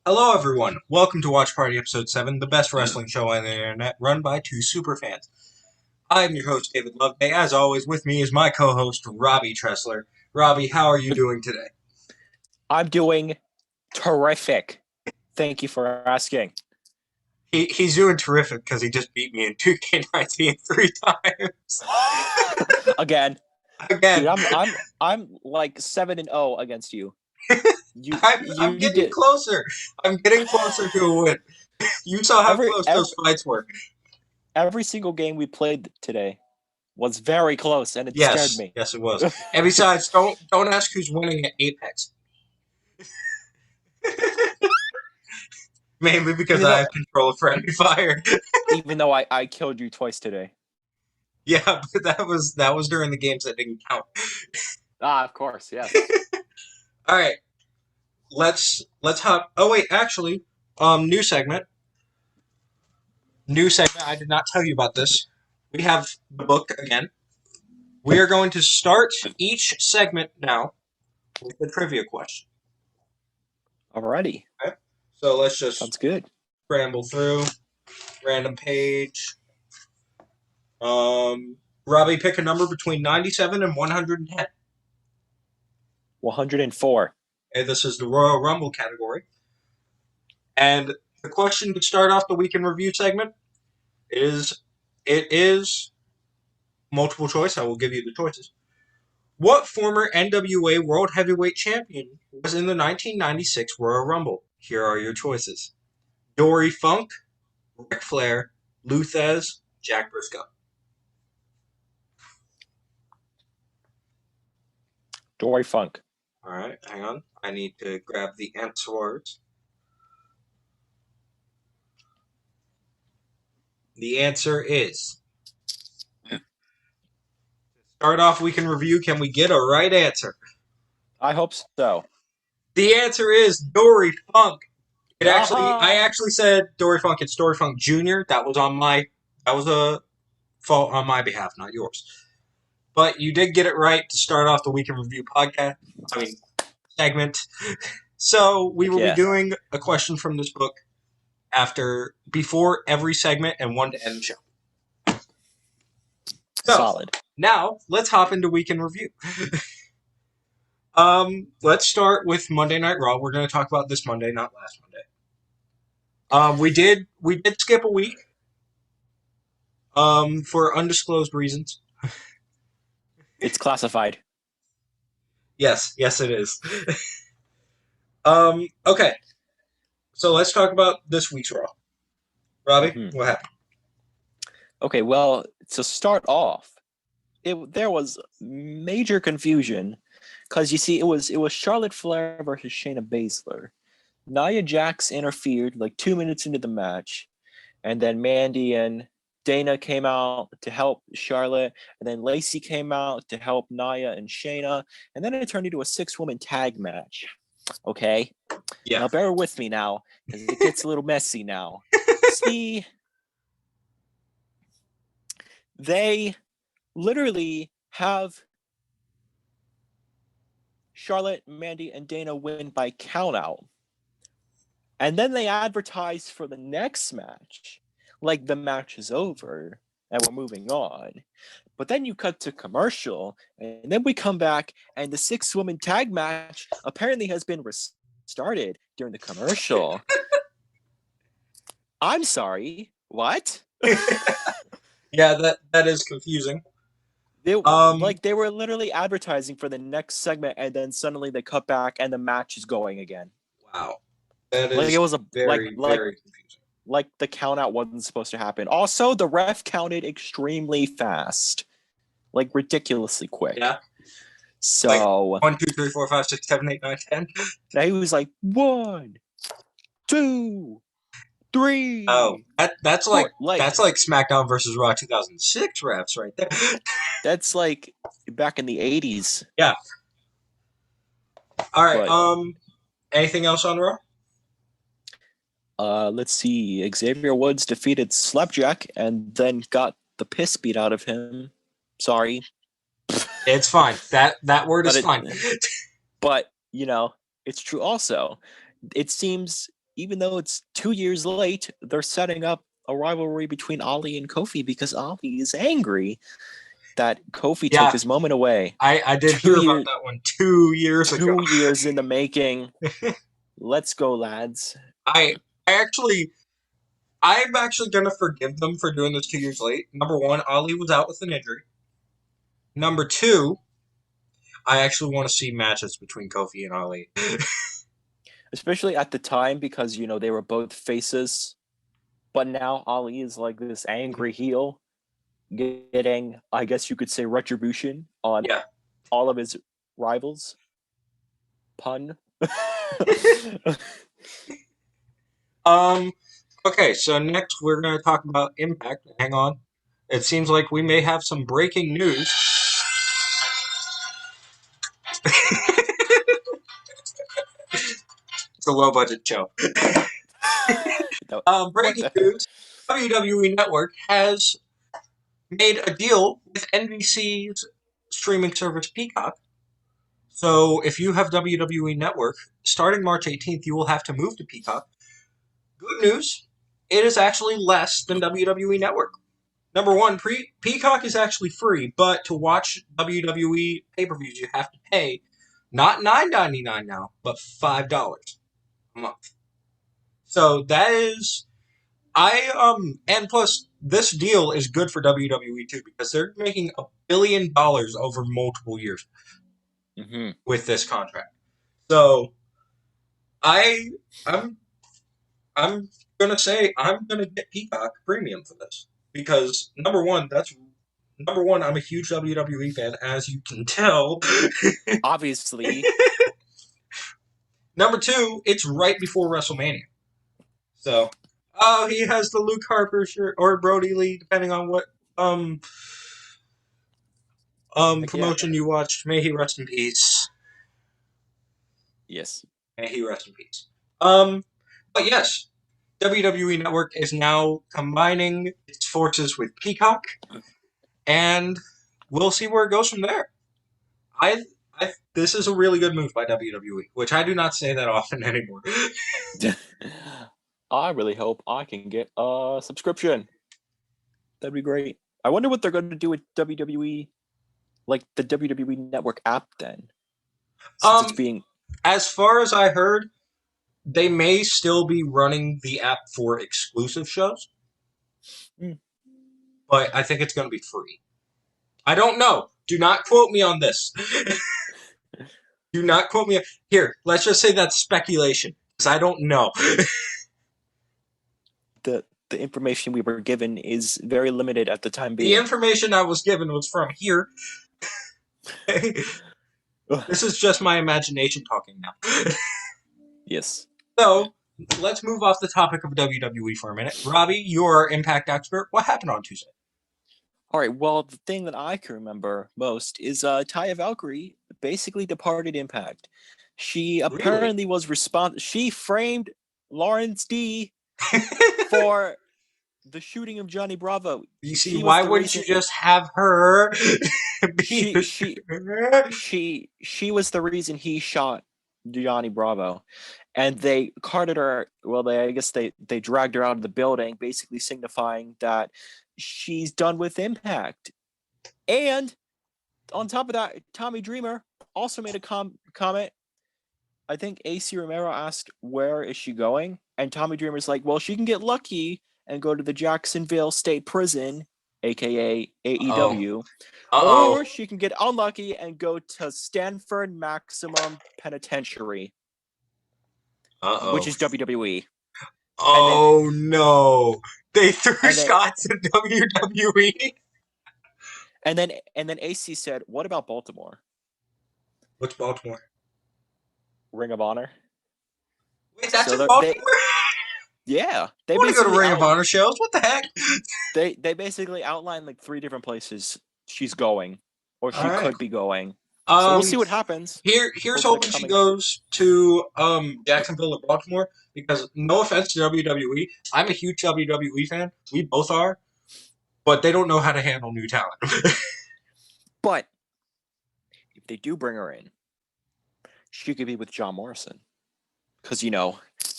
Hello, everyone. Welcome to Watchparty Episode 7, the best wrestling show on the internet, run by two superfans. I'm your host, David Loveday. As always, with me is my co-host, Robby Tressler. Robby, how are you doing today? I'm doing terrific. Thank you for asking. He's doing terrific because he just beat me in 2K19 three times. Again. Again. Dude, I'm like 7-0 against you. I'm getting closer. I'm getting closer to a win. You saw how close those fights were. Every single game we played today was very close, and it scared me. Yes, it was. And besides, don't ask who's winning at Apex. Mainly because I have control of friendly fire. Even though I killed you twice today. Yeah, but that was during the games that didn't count. Of course, yes. All right, let's hop. Oh wait, actually, new segment. New segment. I did not tell you about this. We have the book again. We are going to start each segment now with a trivia question. Alrighty. Okay. So let's just sounds good. Scramble through random page. Robby, pick a number between 97 and 110. 104. Okay, this is the Royal Rumble category. And the question to start off the Week in Review segment is multiple choice. I will give you the choices. What former NWA World Heavyweight Champion was in the 1996 Royal Rumble? Here are your choices. Dory Funk, Ric Flair, Lou Thesz, Jack Briscoe. Dory Funk. All right, hang on. I need to grab the answers. The answer is... Start off Week in Review. Can we get a right answer? I hope so. The answer is Dory Funk. I actually said Dory Funk. It's Dory Funk Jr. That was a fault on my behalf, not yours. But you did get it right to start off the Week in Review podcast. Segment. So we will be doing a question from this book before every segment and one to end the show. So, solid. Now let's hop into Week in Review. Let's start with Monday Night Raw. We're going to talk about this Monday, not last Monday. We did skip a week. For undisclosed reasons. It's classified. Yes, it is. Okay. So let's talk about this week's Raw. Robby, what happened? Okay, well, to start off, there was major confusion because you see, it was Charlotte Flair versus Shayna Baszler. Nia Jax interfered like 2 minutes into the match, and then Mandy and Dana came out to help Charlotte, and then Lacey came out to help Nia and Shayna, and then it turned into a 6-woman tag match. Okay? Yeah. Now bear with me now, because it gets a little messy now. See, they literally have Charlotte, Mandy, and Dana win by countout. And then they advertise for the next match, like the match is over and we're moving on. But then you cut to commercial, and then we come back, and the 6-woman tag match apparently has been restarted during the commercial. I'm sorry, what? Yeah, that is confusing. They were literally advertising for the next segment, and then suddenly they cut back, and the match is going again. Wow, that is very confusing. Like the count out wasn't supposed to happen. Also, the ref counted extremely fast, like ridiculously quick. Yeah. So like 1, 2, 3, 4, 5, 6, 7, 8, 9, 10. Now he was like 1, 2, 3. Oh, that's like SmackDown versus Raw 2006 refs right there. That's like back in the 80s. Yeah. All right. Anything else on Raw? Let's see. Xavier Woods defeated Slapjack and then got the piss beat out of him. Sorry. It's fine. That word is fine. But, it's true also. It seems even though it's 2 years late, they're setting up a rivalry between Ali and Kofi because Ali is angry that Kofi took Yeah, his moment away. I did 2 hear about years, that one 2 years ago. 2 years in the making. Let's go, lads. I I actually I'm actually gonna forgive them for doing this 2 years late. Number one, Ali was out with an injury. Number two, I actually want to see matches between Kofi and Ali. Especially at the time because they were both faces, but now Ali is like this angry heel, getting, I guess you could say, retribution on Yeah. all of his rivals. Pun. Okay, so next we're gonna talk about Impact. Hang on. It seems like we may have some breaking news. It's a low budget show. What Breaking the? news: WWE Network has made a deal with NBC's streaming service Peacock. So if you have WWE Network, starting March 18th, you will have to move to Peacock. Good news: it is actually less than WWE Network. Number one, Peacock is actually free, but to watch WWE pay-per-views, you have to pay not $9.99 now, but $5 a month. So that is and plus this deal is good for WWE too because they're making $1 billion over multiple years with this contract. So I I'm I'm gonna say I'm gonna get Peacock Premium for this because number one, I'm a huge WWE fan, as you can tell. Obviously. Number two, it's right before WrestleMania. So, he has the Luke Harper shirt or Brody Lee, depending on what promotion you watched. May he rest in peace. Yes. May he rest in peace. But yes, WWE Network is now combining its forces with Peacock, and we'll see where it goes from there. This is a really good move by WWE, which I do not say that often anymore. I really hope I can get a subscription. That'd be great. I wonder what they're going to do with WWE, like the WWE Network app then. Since it's being... As far as I heard, they may still be running the app for exclusive shows. But I think it's going to be free. I don't know. Do not quote me on this. Do not quote me. Here, let's just say that's speculation, because I don't know. The information we were given is very limited at the time being. The information I was given was from here. This is just my imagination talking now. Yes. So, let's move off the topic of WWE for a minute. Robby, you're our Impact expert. What happened on Tuesday? All right, well, the thing that I can remember most is Taya Valkyrie basically departed Impact. She apparently was she framed Lawrence D for the shooting of Johnny Bravo. You see, why wouldn't you just have her be she was the reason he shot Johnny Bravo. And they carted her, I guess they dragged her out of the building, basically signifying that she's done with Impact. And on top of that, Tommy Dreamer also made a comment. I think AC Romero asked, where is she going? And Tommy Dreamer's like, well, she can get lucky and go to the Jacksonville State Prison, aka AEW. Or she can get unlucky and go to Stanford Maximum Penitentiary. Which is WWE. No. They threw shots at WWE. And then AC said, what about Baltimore? What's Baltimore? Ring of Honor. Wait, that's in Baltimore? Yeah. They want to go to Ring of Honor shows? What the heck? They basically outlined like 3 different places she's going. Or she could be going. So we'll see what happens. Here's hoping she goes to Jacksonville or Baltimore, because no offense to WWE, I'm a huge WWE fan. We both are. But they don't know how to handle new talent. But if they do bring her in, she could be with John Morrison. Because,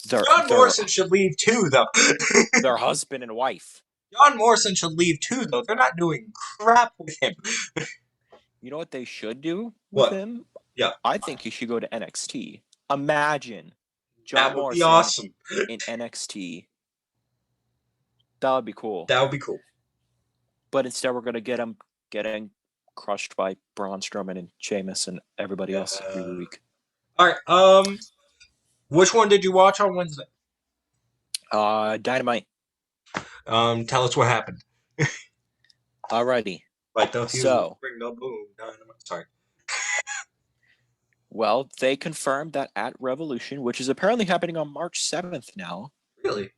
Their John their Morrison should leave too, though. their husband and wife. John Morrison should leave too, though. They're not doing crap with him. You know what they should do with What? him? Yeah. I think he should go to NXT. Imagine John That would be Morrison awesome. in NXT. That would be cool. That would be cool. But instead, we're gonna get him getting crushed by Braun Strowman and Sheamus and everybody else every week. All right. Which one did you watch on Wednesday? Dynamite. Tell us what happened. Alrighty. Like the So, bring the boom. Dynamite. Sorry. well, they confirmed that at Revolution, which is apparently happening on March 7th now. Really?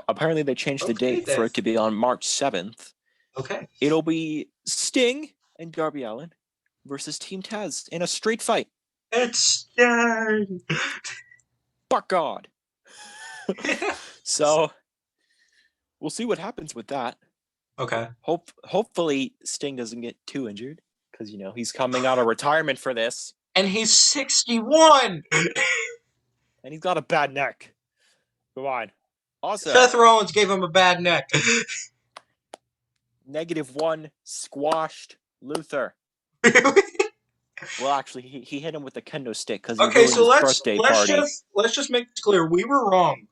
Apparently, they changed the date for it to be on March 7th. Okay. It'll be Sting and Darby Allin versus Team Taz in a street fight. It's Sting. Fuck God. So, we'll see what happens with that. Okay. Hopefully, Sting doesn't get too injured because he's coming out of retirement for this, And he's 61. and he's got a bad neck. Come on. Also, Seth Rollins gave him a bad neck. -1 squashed Luther. Really? Well, actually, he hit him with a kendo stick because Okay, his so birthday party. let's just make this clear. We were wrong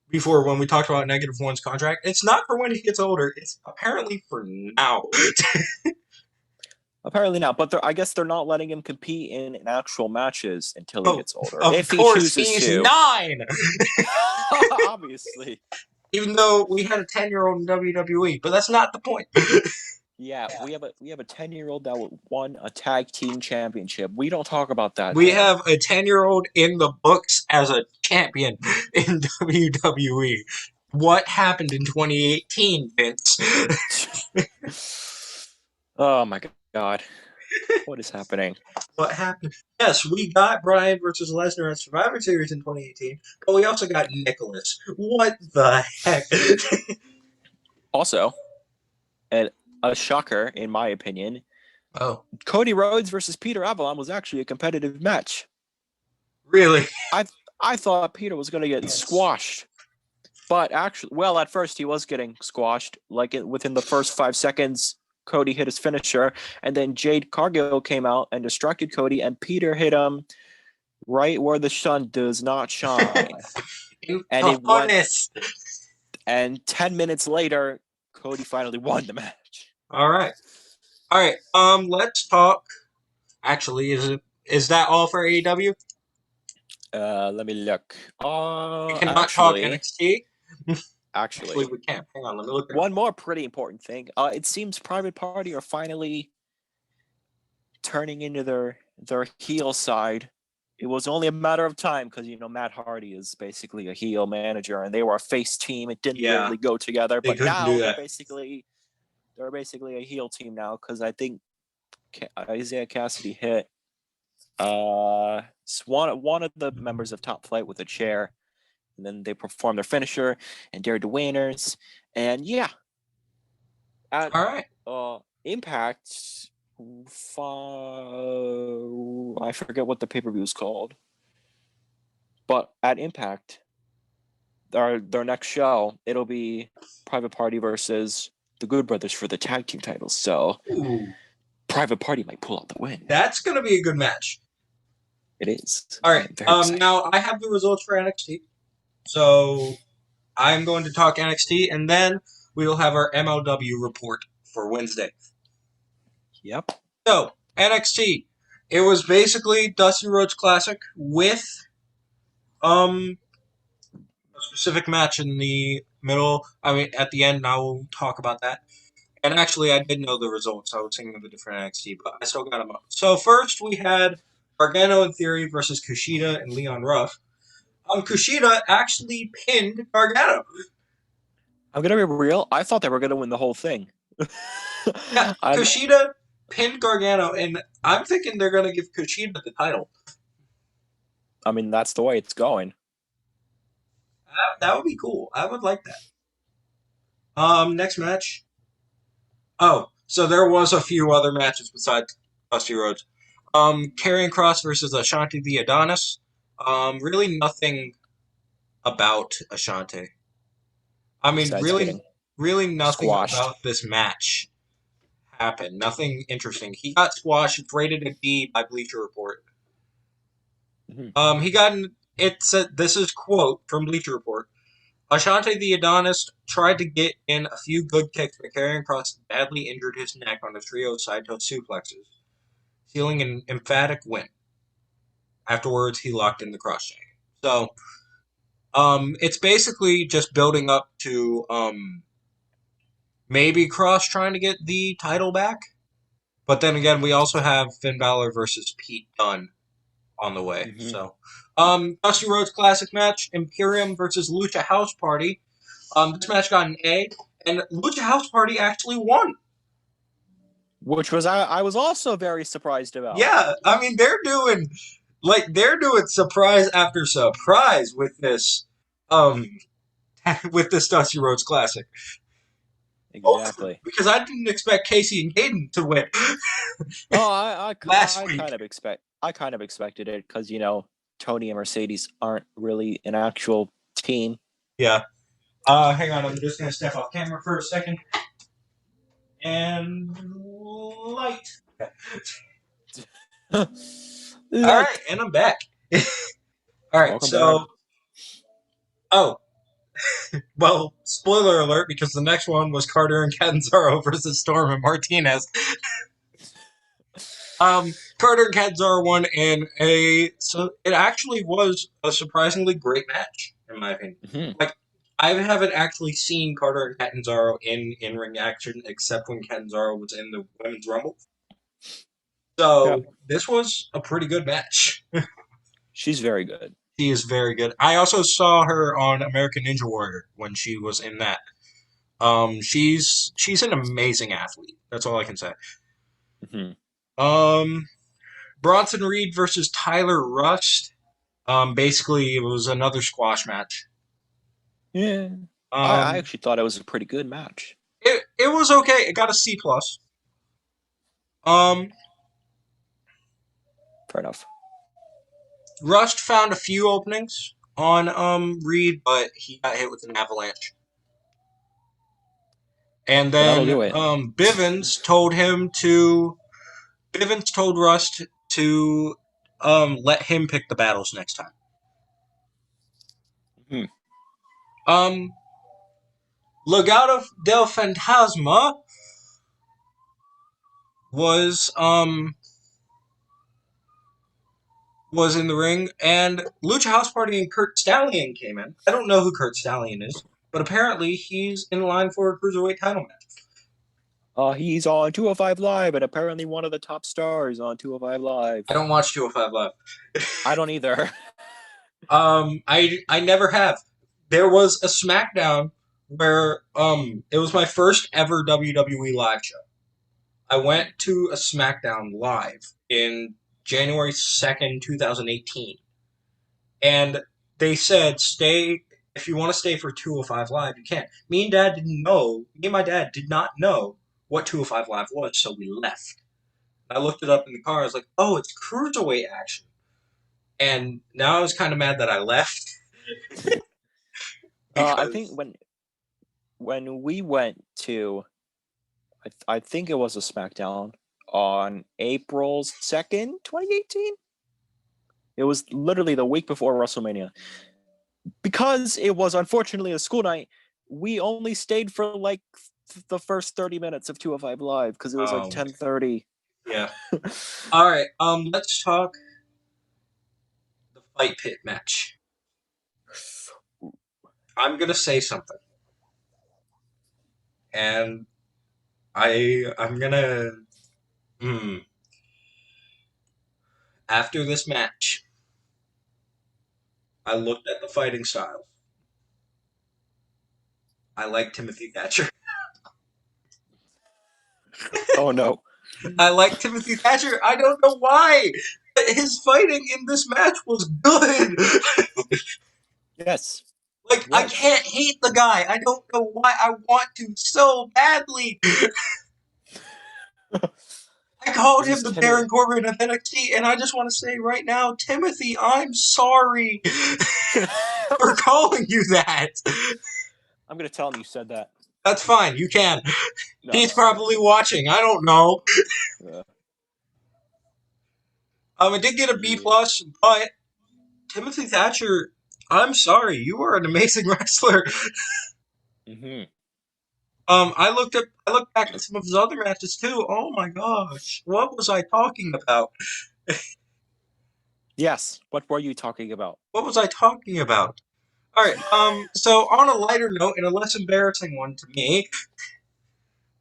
before when we talked about -1's contract. It's not for when he gets older. It's apparently for now. Apparently not, but I guess they're not letting him compete in actual matches until he gets older. Of if course, he chooses he's to. 9. Obviously. Even though we had a 10-year-old in WWE, but that's not the point. Yeah, we have a 10-year-old that won a tag team championship. We don't talk about that. We have a 10-year-old in the books as a champion in WWE. What happened in 2018, Vince? Oh my God. What is happening? What happened? Yes, we got Bryan versus Lesnar at Survivor Series in 2018, but we also got Nicholas. What the heck? Also, a shocker, in my opinion, Oh. Cody Rhodes versus Peter Avalon was actually a competitive match. Really? I thought Peter was going to get squashed. But actually, well, at first he was getting squashed. Within the first 5 seconds, Cody hit his finisher, and then Jade Cargill came out and distracted Cody, and Peter hit him right where the sun does not shine. And 10 minutes later, Cody finally won the match. All right. Let's talk. Actually, is that all for AEW? Let me look. We cannot talk NXT. Actually, we can't. Hang on, let me look. One more pretty important thing. It seems Private Party are finally turning into their heel side. It was only a matter of time because Matt Hardy is basically a heel manager, and they were a face team. It didn't really go together, but now they're basically a heel team now because I think Isaiah Cassidy hit one of the members of Top Flight with a chair. And then they perform their finisher and dared to winners. And yeah. All right. Impact, I forget what the pay-per-view is called. But at Impact, their next show, it'll be Private Party versus the Good Brothers for the tag team titles. So Private Party might pull out the win. That's going to be a good match. It is. All right. Now I have the results for NXT. So I'm going to talk NXT, and then we will have our MLW report for Wednesday. Yep. So, NXT. It was basically Dusty Rhodes Classic with a specific match in the middle. I mean, at the end, I will talk about that. And actually, I did know the results. I was thinking of a different NXT, but I still got them up. So first, we had Gargano and Theory versus Kushida and Leon Ruff. Kushida actually pinned Gargano. I'm going to be real. I thought they were going to win the whole thing. Yeah, Kushida pinned Gargano, and I'm thinking they're going to give Kushida the title. I mean, that's the way it's going. That would be cool. I would like that. Next match. Oh, so there was a few other matches besides Dusty Rhodes. Karrion Kross versus Ashanti the Adonis. Really nothing about Ashante. I mean, besides getting really nothing squashed. about this match happened. Nothing interesting. He got squashed. It's rated a D by Bleacher Report. Mhm. He got this is quote from Bleacher Report. Ashante the Adonis tried to get in a few good kicks, but carrying cross badly injured his neck on a trio of side toe suplexes, sealing an emphatic win. Afterwards, he locked in the cross check. So, it's basically just building up to maybe Cross trying to get the title back. But then again, we also have Finn Balor versus Pete Dunne on the way. Mhm. So, Dusty Rhodes Classic match: Imperium versus Lucha House Party. This match got an A, and Lucha House Party actually won. Which was I was also very surprised about. Yeah, I mean they're doing surprise after surprise um with this Dusty Rhodes Classic. Exactly. Because I didn't expect Casey and Caden to win Oh, last week. I kind of expected it because Tony and Mercedes aren't really an actual team. Yeah. Hang on, I'm just gonna step off camera for a second. And light. All right, and I'm back. All right, Welcome so back. oh, well, spoiler alert because the next one was Carter and Catanzaro versus Storm and Martinez. Carter and Catanzaro won so it actually was a surprisingly great match in my opinion. Mhm. Like I haven't actually seen Carter and Catanzaro in ring action except when Catanzaro was in the Women's Rumble. So this was a pretty good match. She's very good. She is very good. I also saw her on American Ninja Warrior when she was in that. She's an amazing athlete. That's all I can say. Mhm. Bronson Reed versus Tyler Rust. Basically, it was another squash match. Yeah. I actually thought it was a pretty good match. It was okay. It got a C plus. Um, Fair enough. Rust found a few openings on Reed, but he got hit with an avalanche. And That'll then do it. Bivens told Rust to let him pick the battles next time. Hmm. Legado del Fantasma was in the ring, and Lucha House Party and Kurt Stallion came in. I don't know who Kurt Stallion is, but apparently he's in line for a cruiserweight title match. He's on 205 Live and apparently one of the top stars on 205 Live. I don't watch 205 Live. I don't either. I never have. There was a SmackDown where it was my first ever WWE live show. I went to a SmackDown live in January 2nd, 2018. And they said, stay, if you want to stay for 205 Live, you can. Me and my dad did not know what 205 Live was, so we left. I looked it up in the car, I was like, oh, it's cruiserweight action. And now I was kind of mad that I left. I think when we went to, I think it was a SmackDown on April 2nd, 2018. It was literally the week before WrestleMania. Because it was unfortunately a school night, we only stayed for like the first 30 minutes of 205 Live because it was like 10:30. Yeah. All right. Let's talk the Fight Pit match. I'm gonna say something, and I'm gonna. After this match, I looked at the fighting styles. I like Timothy Thatcher. Oh no. I like Timothy Thatcher. I don't know why. His fighting in this match was good. Yes. Like, I can't hate the guy. I don't know why I want to so badly. I called him the Baron Corbin of NXT, and I just want to say right now, Timothy, I'm sorry. for calling you that. I'm gonna tell him you said that. That's fine. You can. No, He's probably watching. I don't know. yeah. It did get a B plus, but Timothy Thatcher, I'm sorry, you are an amazing wrestler. Mm-hmm. I looked back at some of his other matches too. Oh my gosh, what was I talking about? Yes. What were you talking about? What was I talking about? All right. So on a lighter note and a less embarrassing one to me,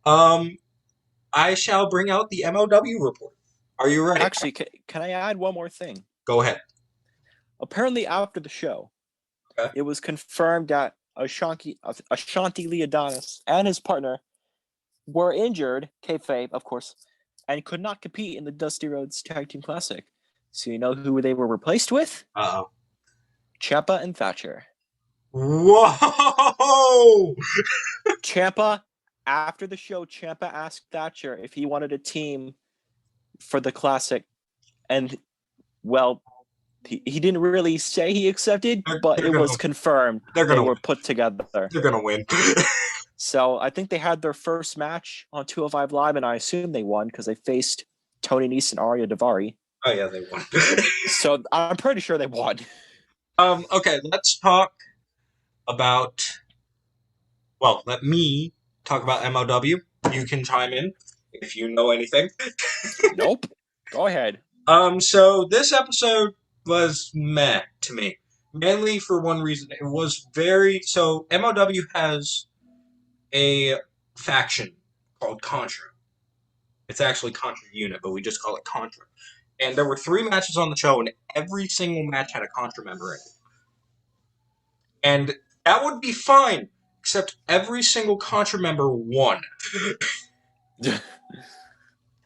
I shall bring out the MOW report. Are you ready? Actually, can I add one more thing? Go ahead. Apparently, after the show, Okay. it was confirmed that Ashanti Lee Adonis and his partner were injured, kayfabe, of course, and could not compete in the Dusty Rhodes Tag Team Classic. So you know who they were replaced with? Uh-oh. Ciampa and Thatcher. Whoa! Ciampa, after the show, Ciampa asked Thatcher if he wanted a team for the Classic, and well, he didn't really say he accepted, but it was confirmed they were put together. They're gonna win. So I think they had their first match on 205 Live, and I assume they won because they faced Tony Nese and Arya Daivari. Oh yeah, they won. So I'm pretty sure they won. Okay, let's talk about. Well, let me talk about MOW. You can chime in if you know anything. Nope. Go ahead. So this episode was meh to me. Mainly for one reason. It was very... So, MOW has a faction called Contra. It's actually Contra Unit, but we just call it Contra. And there were 3 matches on the show, and every single match had a Contra member in it. And that would be fine, except every single Contra member won.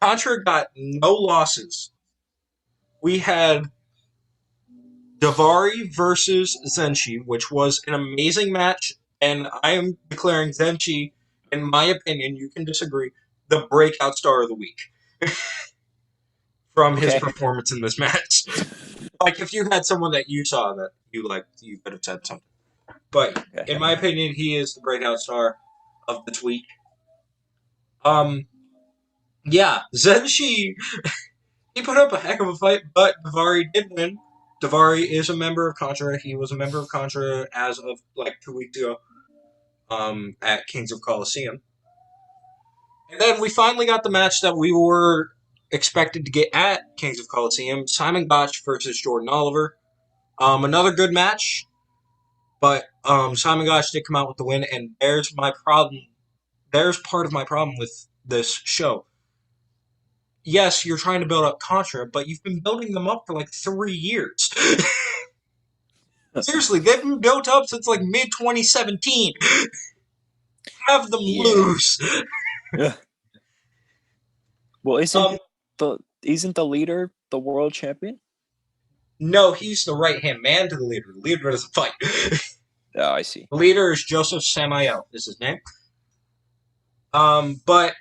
Contra got no losses. We had Daivari versus Zenshi, which was an amazing match, and I am declaring Zenshi, in my opinion, you can disagree, the breakout star of the week. From his performance in this match. Like, if you had someone that you saw that you liked, you could have said something. But, in my opinion, he is the breakout star of this week. Yeah, Zenshi, he put up a heck of a fight, but Daivari did win. Daivari is a member of Contra. He was a member of Contra as of, 2 weeks ago, at Kings of Colosseum. And then we finally got the match that we were expected to get at Kings of Colosseum, Simon Gotch versus Jordan Oliver. Another good match, but Simon Gotch did come out with the win, and there's my problem. There's part of my problem with this show. Yes, you're trying to build up Contra, but you've been building them up for 3 years. Seriously, they've been built up since mid-2017. Have them lose. Well, isn't the leader the world champion? No, he's the right-hand man to the leader. The leader doesn't fight. Oh, I see. The leader is Joseph Samael, is his name. But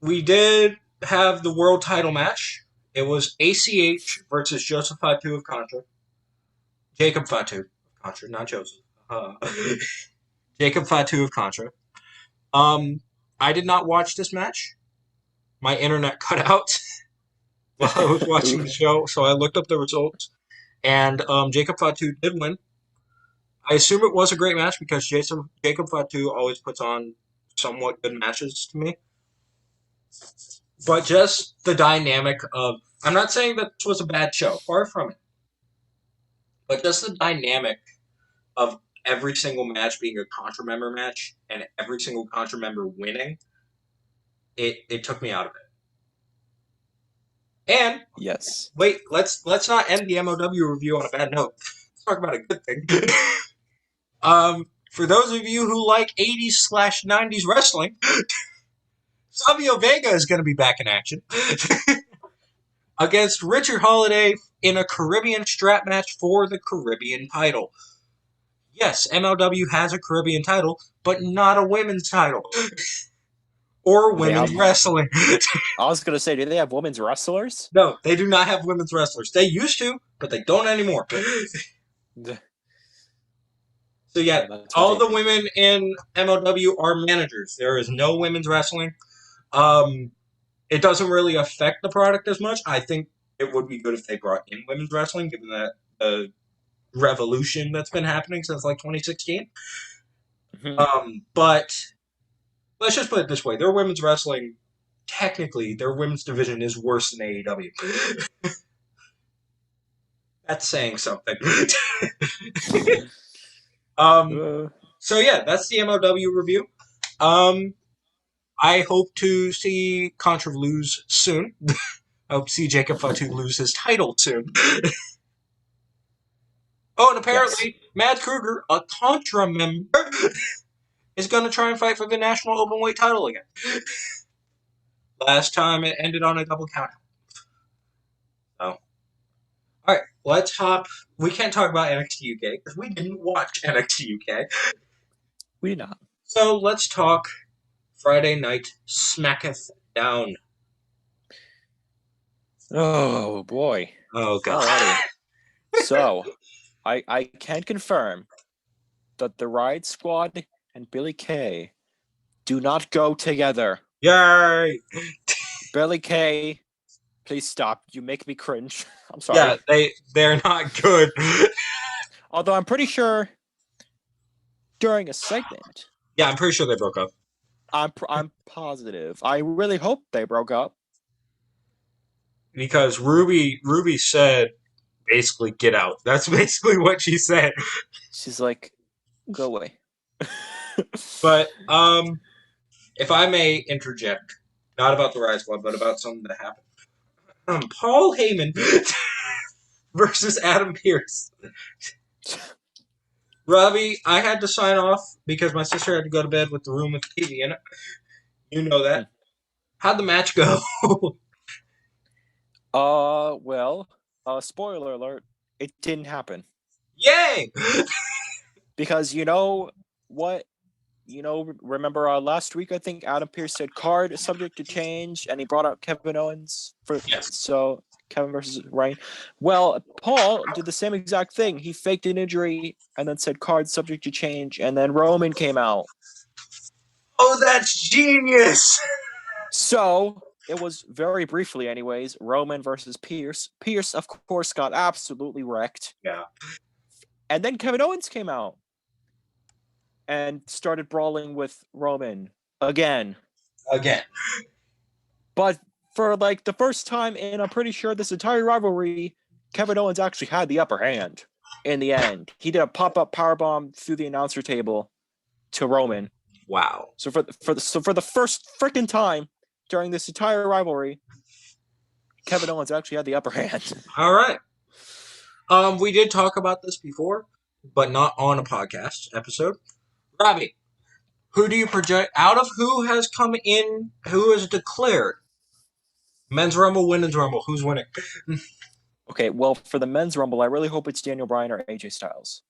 we did have the world title match. It was ACH versus Joseph Fatu of Contra. Jacob Fatu of Contra, not Joseph. Jacob Fatu of Contra. I did not watch this match. My internet cut out while I was watching the show, so I looked up the results. And Jacob Fatu did win. I assume it was a great match because Jacob Fatu always puts on somewhat good matches to me. But just the dynamic of... I'm not saying that this was a bad show. Far from it. But just the dynamic of every single match being a Contra member match and every single Contra member winning, it took me out of it. And... Yes. Wait, let's not end the MOW review on a bad note. Let's talk about a good thing. For those of you who like 80s/90s wrestling... Savio Vega is going to be back in action against Richard Holiday in a Caribbean strap match for the Caribbean title. Yes, MLW has a Caribbean title, but not a women's title. Or women's wrestling. I was going to say, do they have women's wrestlers? No, they do not have women's wrestlers. They used to, but they don't anymore. So yeah, That's what all they. the women in MLW are managers. There is no women's wrestling. It doesn't really affect the product as much. I think it would be good if they brought in women's wrestling, given that the revolution that's been happening since like 2016. Mhm. But let's just put it this way: their women's wrestling, technically, their women's division is worse than AEW. That's saying something. um, Uh, so yeah, that's the MLW review. Um, I hope to see Contra lose soon. I hope to see Jacob Fatu lose his title soon. Oh, and yes. apparently, Matt Kruger, a Contra member, is going to try and fight for the national openweight title again. Last time it ended on a double count. So, all right, let's hop. We can't talk about NXT UK because we didn't watch NXT UK. We did not. So let's talk Friday Night Smacketh Down. Oh boy. Oh god. Alrighty. So, I can confirm that the Riot Squad and Billy Kay do not go together. Yay! Billy Kay, please stop. You make me cringe. I'm Yeah, sorry. they're not good. Although I'm pretty sure during a segment, Yeah, I'm pretty sure they broke up. I'm positive. I really hope they broke up. Because Ruby said basically get out. That's basically what she said. She's like, go away. But if I may interject, not about the Rise Club, but about something that happened. Paul Heyman versus Adam Pearce. Robby, I had to sign off because my sister had to go to bed with the room with the TV in it. You know that. How'd the match go? Well, spoiler alert, it didn't happen. Yay! Because you know what? Remember last week I think Adam Pearce said card is subject to change, and he brought up Kevin Owens for so Kevin versus Ryan. Well, Paul did the same exact thing. He faked an injury and then said card subject to change, and then Roman came out. Oh, that's genius! So it was very briefly, anyways, Roman versus Pearce. Pearce, of course, got absolutely wrecked. Yeah. And then Kevin Owens came out and started brawling with Roman again. But for like the first time in, I'm pretty sure this entire rivalry, Kevin Owens actually had the upper hand in the end. He did a pop-up powerbomb through the announcer table to Roman. Wow. So for the first freaking time during this entire rivalry, Kevin Owens actually had the upper hand. All right. We did talk about this before, but not on a podcast episode. Robby, who do you project out of who has come in? Who has declared men's rumble, women's rumble? Who's winning? Okay, well, for the men's rumble, I really hope it's Daniel Bryan or AJ Styles.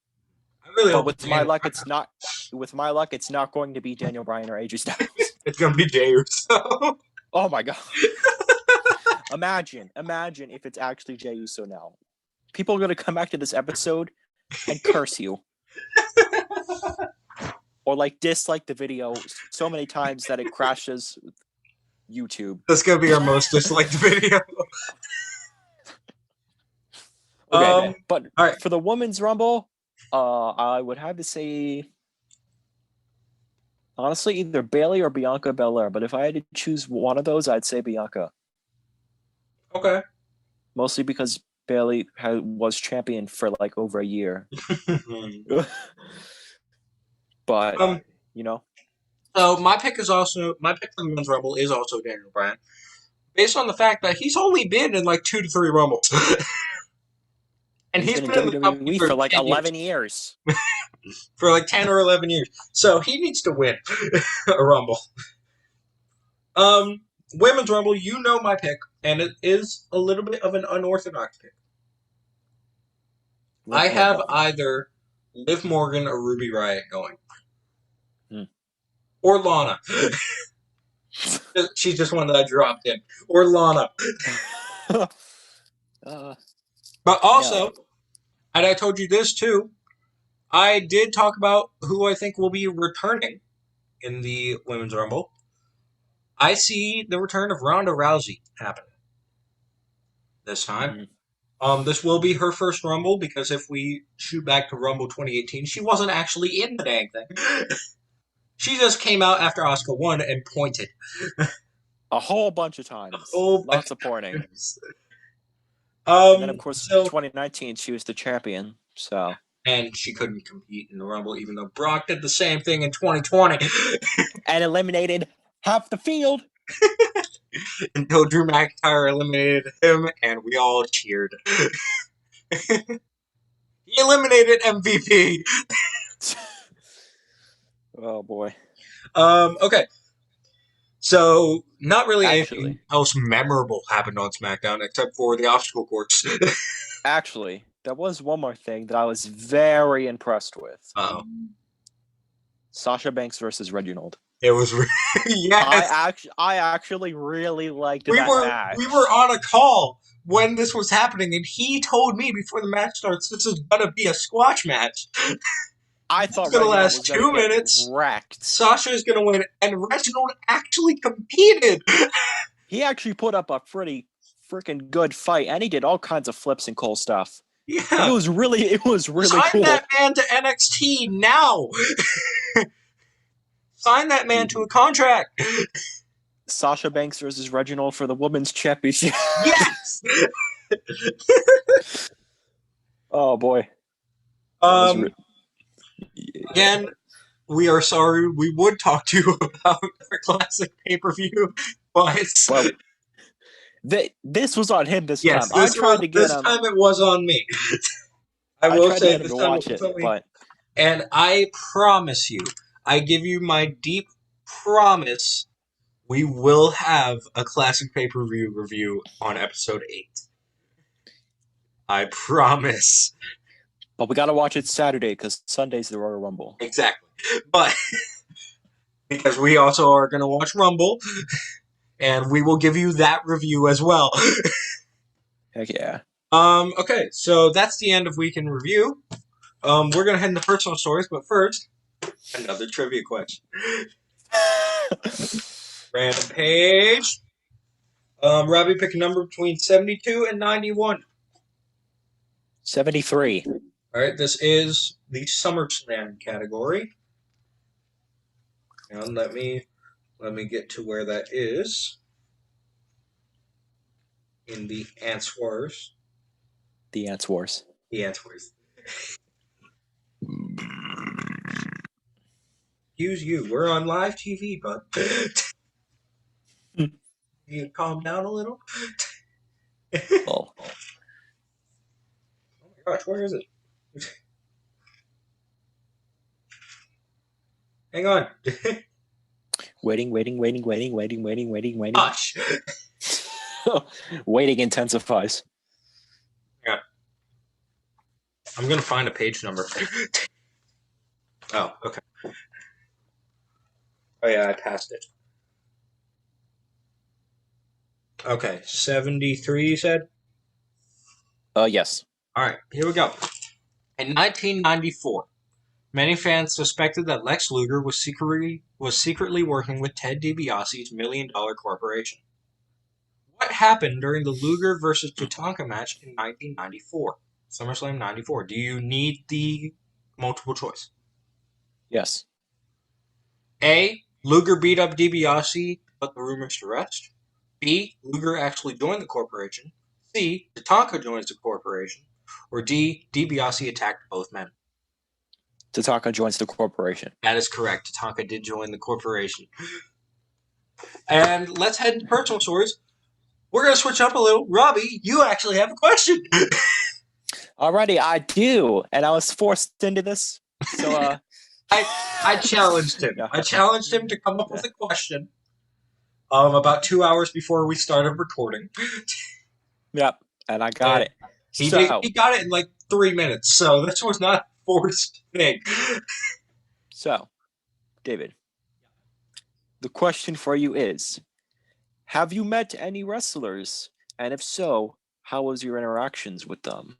I really But hope with my luck, it's not. With my luck, it's not going to be Daniel Bryan or AJ Styles. It's gonna be Jey Uso. Oh my god! Imagine if it's actually Jey Uso now. People are gonna come back to this episode and curse you, or like dislike the video so many times that it crashes YouTube. That's gonna be our most disliked video. Okay, but all right. for the women's rumble, I would have to say, honestly, either Bayley or Bianca Belair. But if I had to choose one of those, I'd say Bianca. Okay. Mostly because Bayley was champion for like over a year. But you know. So my pick for the men's rumble is also Daniel Bryan, based on the fact that he's only been in like 2 to 3 rumbles. And he's been in the company for like 11 years. For like 10 or 11 years. So he needs to win a rumble. Women's rumble, you know my pick, and it is a little bit of an unorthodox pick. I have either Liv Morgan or Ruby Riott going. Or Lana. She's just one that I dropped in. Or Lana. But also, And I told you this too. I did talk about who I think will be returning in the Women's Rumble. I see the return of Ronda Rousey happening this time. Mm-hmm. This will be her first Rumble because if we shoot back to Rumble 2018, she wasn't actually in the dang thing. She just came out after Asuka won and pointed. A whole bunch of times. Lots of pointing. And then, of course, 2019, she was the champion. So. And she couldn't compete in the Rumble, even though Brock did the same thing in 2020. And eliminated half the field. Until Drew McIntyre eliminated him, and we all cheered. He eliminated MVP. Oh, boy. Okay. So, not really anything else memorable happened on SmackDown except for the obstacle course. Actually, there was one more thing that I was very impressed with. Uh-oh. Sasha Banks versus Reginald. It was yes. I actually really liked that match. We were on a call when this was happening, and he told me before the match starts, this is gonna be a squash match. I thought it's gonna last 2 minutes. Wrecked. Sasha's gonna win, and Reginald actually competed. He actually put up a pretty freaking good fight, and he did all kinds of flips and cool stuff. Yeah, and it was really Sign cool. That man to NXT now. Sign that man to a contract. Sasha Banks versus Reginald for the Women's Championship. Yes. Oh boy. Again, we are sorry. We would talk to you about our classic pay-per-view, but well, this was on him this time. I tried to get him. This time it was on me. I will say this time it was on me. But... And I promise you, I give you my deep promise, we will have a classic pay-per-view review on episode 8. I promise. But we gotta watch it Saturday because Sunday's the Royal Rumble. Exactly. But because we also are going to watch Rumble, and we will give you that review as well. Heck yeah. Okay, so that's the end of Week in Review. We're going to head into personal stories, but first, another trivia question. Random page. Robby, pick a number between 72 and 91. 73. All right, this is the SummerSlam category. And let me get to where that is in the answers. The answers. The answers. Excuse you. We're on live TV, bud. You calm down a little. Oh. Oh my gosh, where is it? Hang on. Waiting. Hush. Waiting intensifies. Yeah. I'm going to find a page number. Oh, okay. Oh, yeah, I passed it. Okay, 73, you said? Yes. All right, here we go. In 1994, many fans suspected that Lex Luger was secretly working with Ted DiBiase's $1 million corporation. What happened during the Luger versus Tatanka match in 1994? SummerSlam 94. Do you need the multiple choice? Yes. A. Luger beat up DiBiase, but the rumors to rest. B. Luger actually joined the corporation. C. Tatanka joins the corporation. Or D. DiBiase attacked both men. Tatanka joins the corporation. That is correct. Tatanka did join the corporation. And let's head to personal stories. We're going to switch up a little. Robby, you actually have a question. Alrighty, I do. And I was forced into this. So, I challenged him. I challenged him to come up with a question about 2 hours before we started recording. Yep, and I got it. He got it in like 3 minutes, so this was not a forced thing. So, David, the question for you is, have you met any wrestlers? And if so, how was your interactions with them?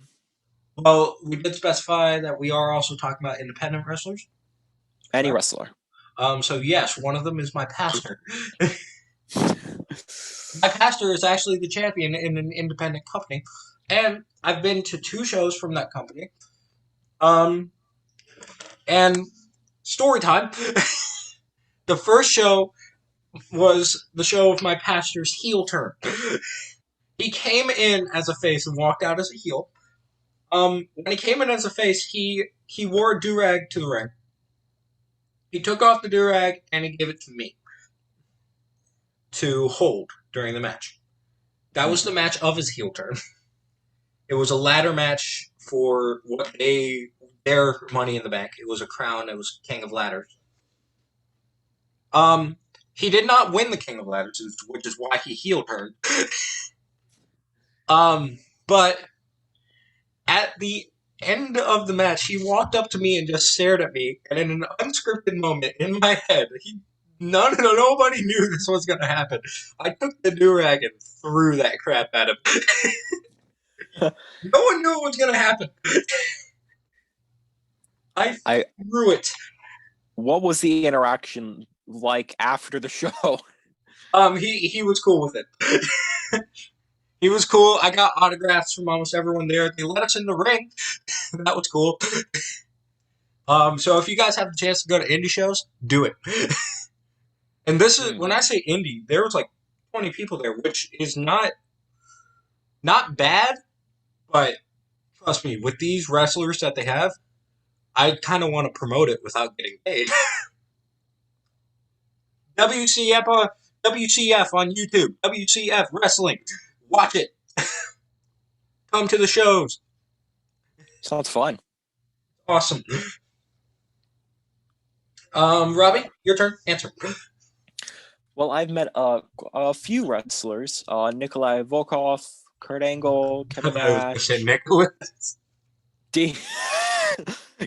Well, we did specify that we are also talking about independent wrestlers. Any Correct? wrestler. So yes, one of them is my pastor. My pastor is actually the champion in an independent company, and I've been to 2 shows from that company. Um, and story time. The first show was the show of my pastor's heel turn. He came in as a face and walked out as a heel. When he came in as a face, he wore a do-rag to the ring. He took off the do-rag and he gave it to me to hold during the match. That was the match of his heel turn. It was a ladder match for their Money in the Bank. It was a crown. It was King of Ladders. He did not win the King of Ladders, which is why he heel turned. But at the end of the match, he walked up to me and just stared at me. And in an unscripted moment in my head, nobody knew this was going to happen. I took the do-rag and threw that crap at him. No one knew it was going to happen. I threw it. What was the interaction like after the show? He was cool with it. He was cool. I got autographs from almost everyone there. They let us in the ring. That was cool. So if you guys have the chance to go to indie shows, do it. And this is when I say indie, there was like 20 people there, which is not bad, but trust me, with these wrestlers that they have, I kind of want to promote it without getting paid. WCF on YouTube. WCF Wrestling. Watch it. Come to the shows. Sounds fun. Awesome. Robby, your turn. Answer. Well, I've met a few wrestlers. Nikolai Volkov, Kurt Angle, Kevin Nash. Nicholas.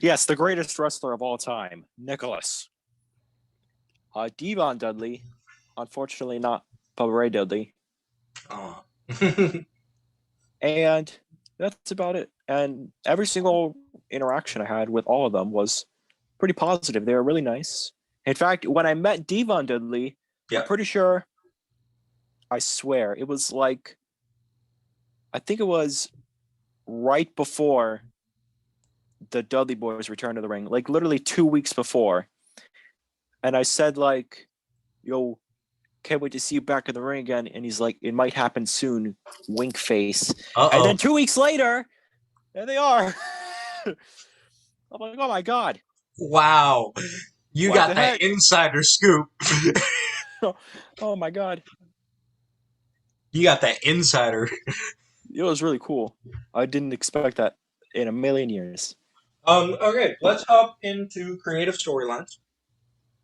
Yes, the greatest wrestler of all time, Nicholas. Devon Dudley, unfortunately not Bubba Ray Dudley. Oh. And that's about it. And every single interaction I had with all of them was pretty positive. They were really nice. In fact, when I met Devon Dudley, I'm pretty sure, I swear, it was like, I think it was right before the Dudley Boys returned to the ring, like literally 2 weeks before. And I said, like, yo, can't wait to see you back in the ring again. And he's like, it might happen soon, wink face. Uh-oh. And then 2 weeks later, there they are. I'm like, oh my God. Wow. You got that insider scoop. Oh my God. You got that insider. It was really cool. I didn't expect that in a million years. Okay, let's hop into creative storylines.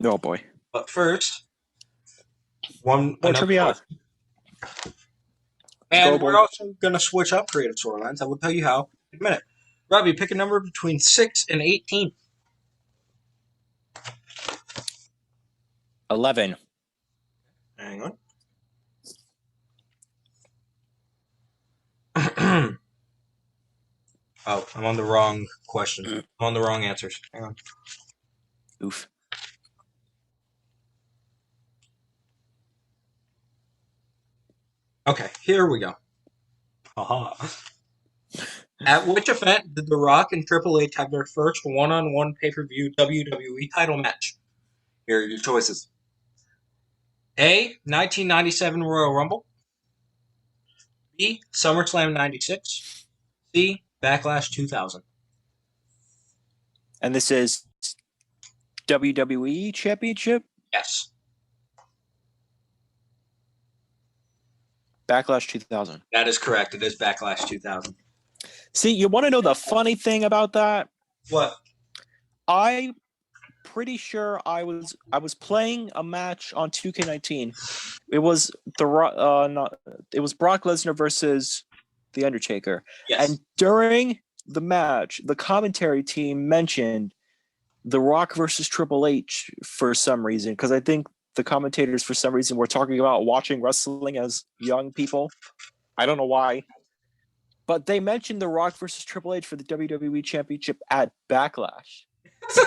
Oh boy. But first, one trivia. And we're also going to switch up creative storylines. I will tell you how in a minute. Robby, pick a number between 6 and 18. 11. Hang on. Oh, I'm on the wrong question. I'm on the wrong answers. Hang on. Oof. Okay, here we go. Haha. At which event did The Rock and Triple H have their first one-on-one pay-per-view WWE title match? Here are your choices. A. 1997 Royal Rumble. B. SummerSlam 96. C. Backlash 2000. And this is WWE Championship? Yes. Backlash 2000. That is correct. It is Backlash 2000. See, you want to know the funny thing about that? What? I'm pretty sure I was playing a match on 2K19. It was it was Brock Lesnar versus The Undertaker. Yes. And during the match, the commentary team mentioned The Rock versus Triple H for some reason, because I think the commentators for some reason were talking about watching wrestling as young people. I don't know why. But they mentioned The Rock versus Triple H for the WWE Championship at Backlash. So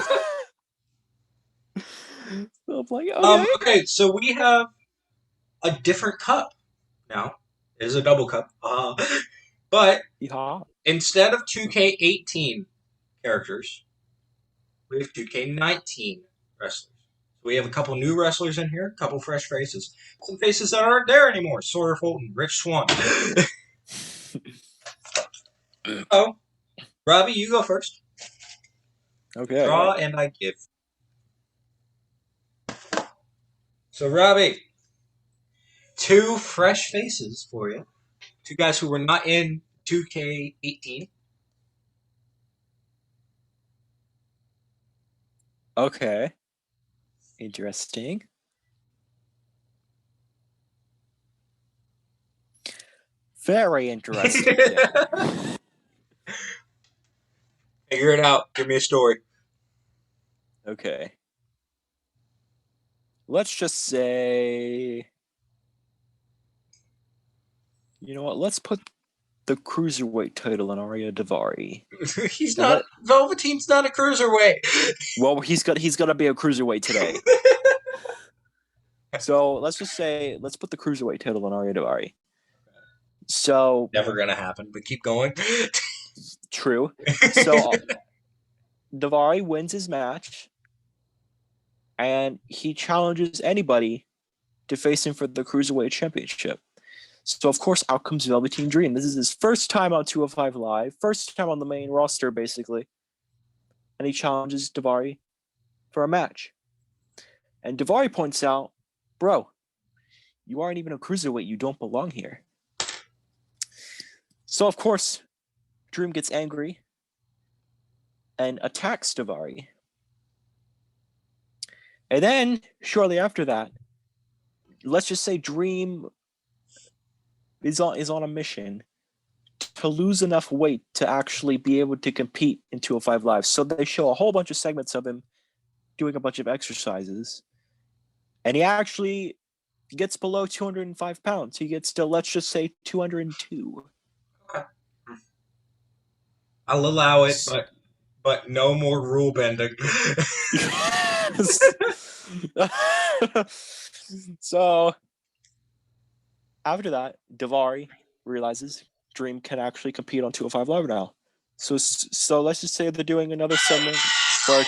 I'm like, okay. Okay, so we have a different cup now. It is a double cup. But Yeah. instead of 2K18 characters, we have 2K19 wrestlers. So we have a couple new wrestlers in here, a couple fresh faces, some faces that aren't there anymore. Sawyer Fulton, Rich Swann. Oh, Robby, you go first. Okay. Draw and I give. So, Robby, two fresh faces for you. Two guys who were not in 2K18. Okay. Interesting. Very interesting. Figure it out. Give me a story. Okay. Let's just say, you know what? Let's put the cruiserweight title on Arya Daivari. He's not. Velveteen's not a cruiserweight. Well, he's gonna be a cruiserweight today. So let's just say, let's put the cruiserweight title on Arya Daivari. So Never gonna happen, but keep going. true. So Daivari wins his match, and he challenges anybody to face him for the cruiserweight championship. So of course, out comes Velveteen Dream. This is his first time on 205 Live, first time on the main roster, basically, and he challenges Daivari for a match. And Daivari points out, "Bro, you aren't even a cruiserweight. You don't belong here." So of course, Dream gets angry and attacks Daivari. And then, shortly after that, let's just say Dream is on a mission to lose enough weight to actually be able to compete in 205 Live. So they show a whole bunch of segments of him doing a bunch of exercises. And he actually gets below 205 pounds. He gets to, let's just say, 202. I'll allow it, but no more rule bending. So after that, Daivari realizes Dream can actually compete on 205 Live now. So let's just say they're doing another segment where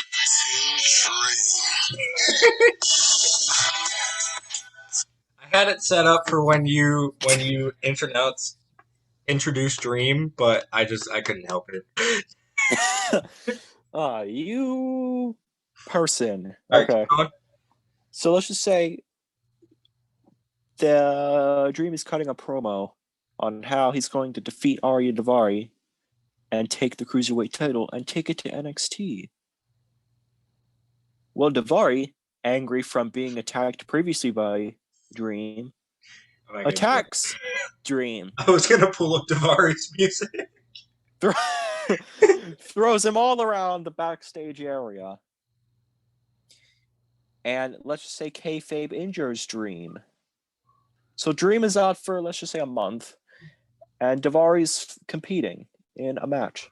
I had it set up for when you introduced Dream, but I couldn't help it. you person. Right, Okay. So let's just say the Dream is cutting a promo on how he's going to defeat Arya Daivari and take the cruiserweight title and take it to NXT. Well, Daivari, angry from being attacked previously by Dream, attacks Dream. I was gonna pull up Daivari's music. Throws him all around the backstage area. And let's just say kayfabe injures Dream. So Dream is out for, let's just say, a month. And Daivari's competing in a match.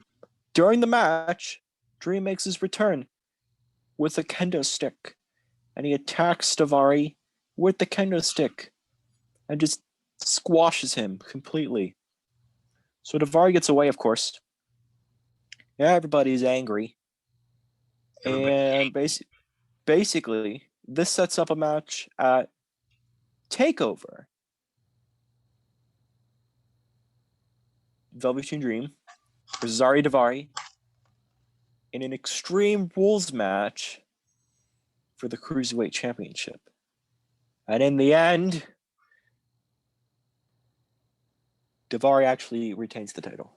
During the match, Dream makes his return with a kendo stick. And he attacks Daivari with the kendo stick. And just squashes him completely. So Daivari gets away, of course. Yeah, everybody's angry. And basically, this sets up a match at TakeOver. Velveteen Dream versus Arya Daivari in an Extreme Rules match for the Cruiserweight Championship. And in the end, Daivari actually retains the title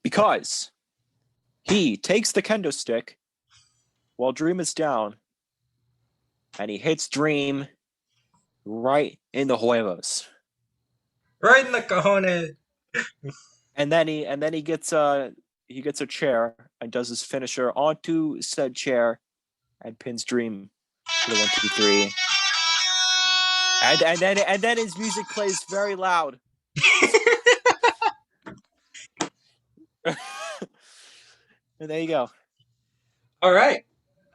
because he takes the kendo stick while Dream is down, and he hits Dream right in the huevos. Right in the cojones. And then he gets a chair and does his finisher onto said chair and pins Dream for the 1, 2, 3. And then his music plays very loud. There you go. All right.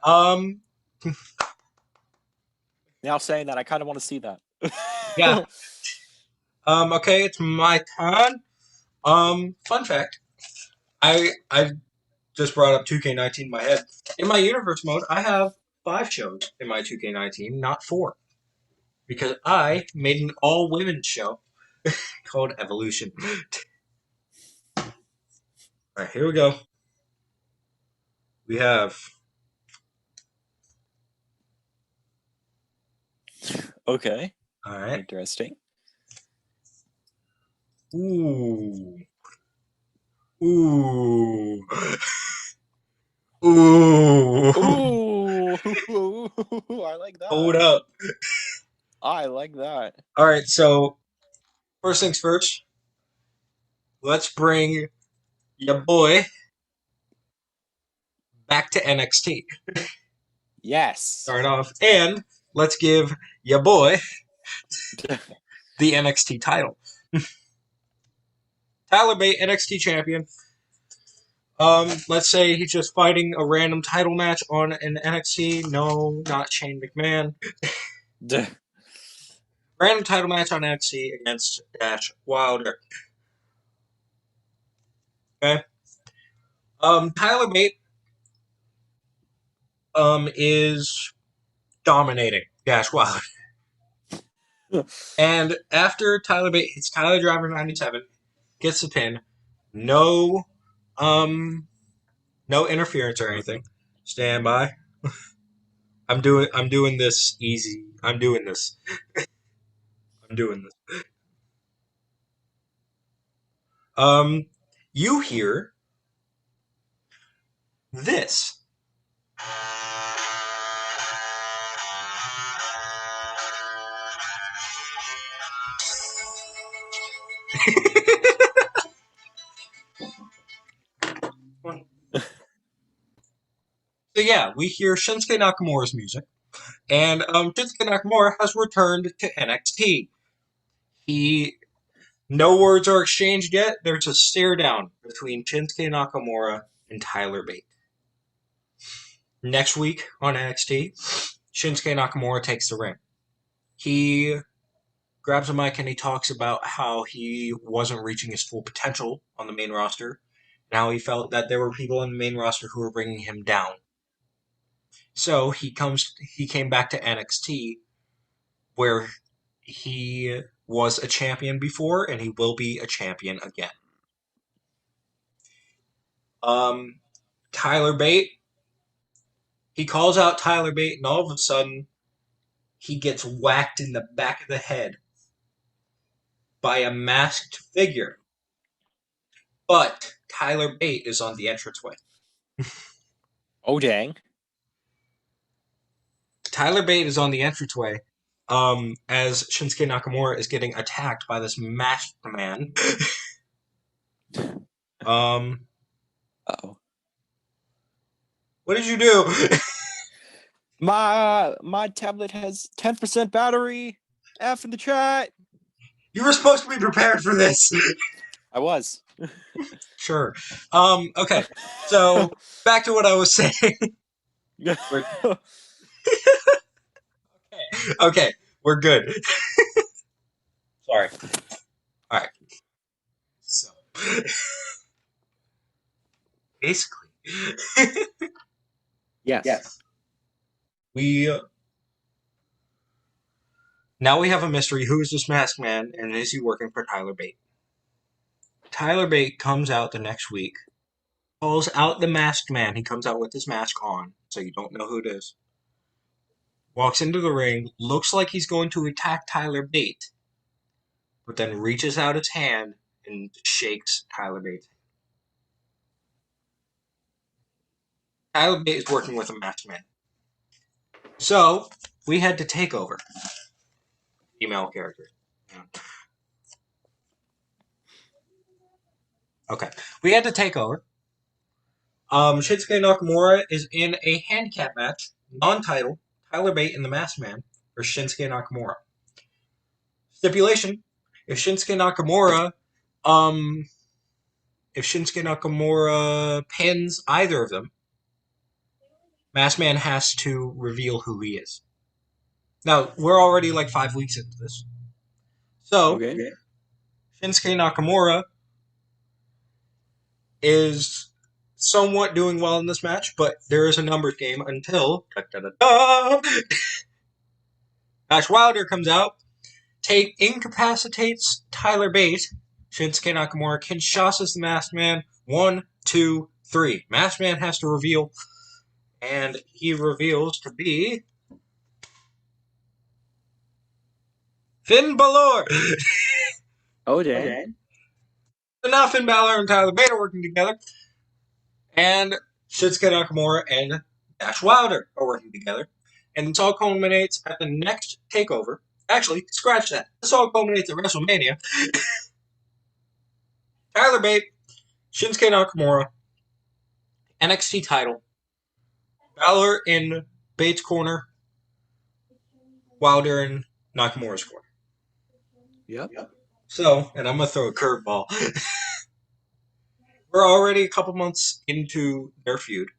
Now saying that, I kind of want to see that. Yeah. Okay, it's my turn. Fun fact. I just brought up 2K19 in my head. In my universe mode, I have 5 shows in my 2K19, not 4. Because I made an all-women show called Evolution. Alright, here we go. We have... Okay. Alright. Interesting. Ooh. Ooh. Ooh. Ooh, I like Hold that. up. I like that. Alright, so first things first. Let's bring your boy back to NXT. Yes. Start off. And let's give your boy the NXT title. Tyler Bate, NXT champion. Let's say he's just fighting a random title match on an NXT. No, not Shane McMahon. Random title match on NXT against Dash Wilder. Okay. Tyler Bate is dominating Dash Wilder. And after Tyler Bate hits Tyler Driver 97, gets the pin, no no interference or anything. Stand by. I'm doing this easy. I'm doing this. You hear this. So yeah, we hear Shinsuke Nakamura's music, and Shinsuke Nakamura has returned to NXT. No words are exchanged yet. There's a stare down between Shinsuke Nakamura and Tyler Bate. Next week on NXT, Shinsuke Nakamura takes the ring. He grabs a mic and he talks about how he wasn't reaching his full potential on the main roster. Now he felt that there were people on the main roster who were bringing him down. So he came back to NXT, where he was a champion before, and he will be a champion again. Tyler Bate. He calls out Tyler Bate, and all of a sudden, he gets whacked in the back of the head by a masked figure. But Tyler Bate is on the entranceway. Oh, dang. Tyler Bate is on the entranceway as Shinsuke Nakamura is getting attacked by this masked man. Uh-oh. What did you do? My tablet has 10% battery. F in the chat. You were supposed to be prepared for this. I was. Sure. Okay. So back to what I was saying. Okay, we're good. Sorry. All right. So basically, Yes. we now we have a mystery. Who is this masked man, and is he working for Tyler Bate? Tyler Bate comes out the next week, calls out the masked man. He comes out with his mask on, so you don't know who it is. Walks into the ring, looks like he's going to attack Tyler Bate, but then reaches out his hand and shakes Tyler Bate's hand. Tyler Bate is working with a masked man. So, we had to take over. Female character. Okay. We had to take over. Shinsuke Nakamura is in a handicap match, non-title, Tyler Bate and the Masked Man for Shinsuke Nakamura. Stipulation: if Shinsuke Nakamura if Shinsuke Nakamura pins either of them, Masked Man has to reveal who he is. Now, we're already like 5 weeks into this. So, Okay. Shinsuke Nakamura is somewhat doing well in this match, but there is a numbers game until Ash Wilder comes out, incapacitates Tyler Bate. Shinsuke Nakamura Kinshasas the Masked Man. 1, 2, 3. Masked Man has to reveal, and he reveals to be Finn Balor. Oh, dang. So now Finn Balor and Tyler Bate are working together, and Shinsuke Nakamura and Ash Wilder are working together, and this all culminates at the next takeover. Actually, scratch that. This all culminates at WrestleMania. Tyler Bate, Shinsuke Nakamura, NXT title, Balor in Bates' corner, Wilder in Nakamura's corner. Yep. So, and I'm going to throw a curveball. We're already a couple months into their feud.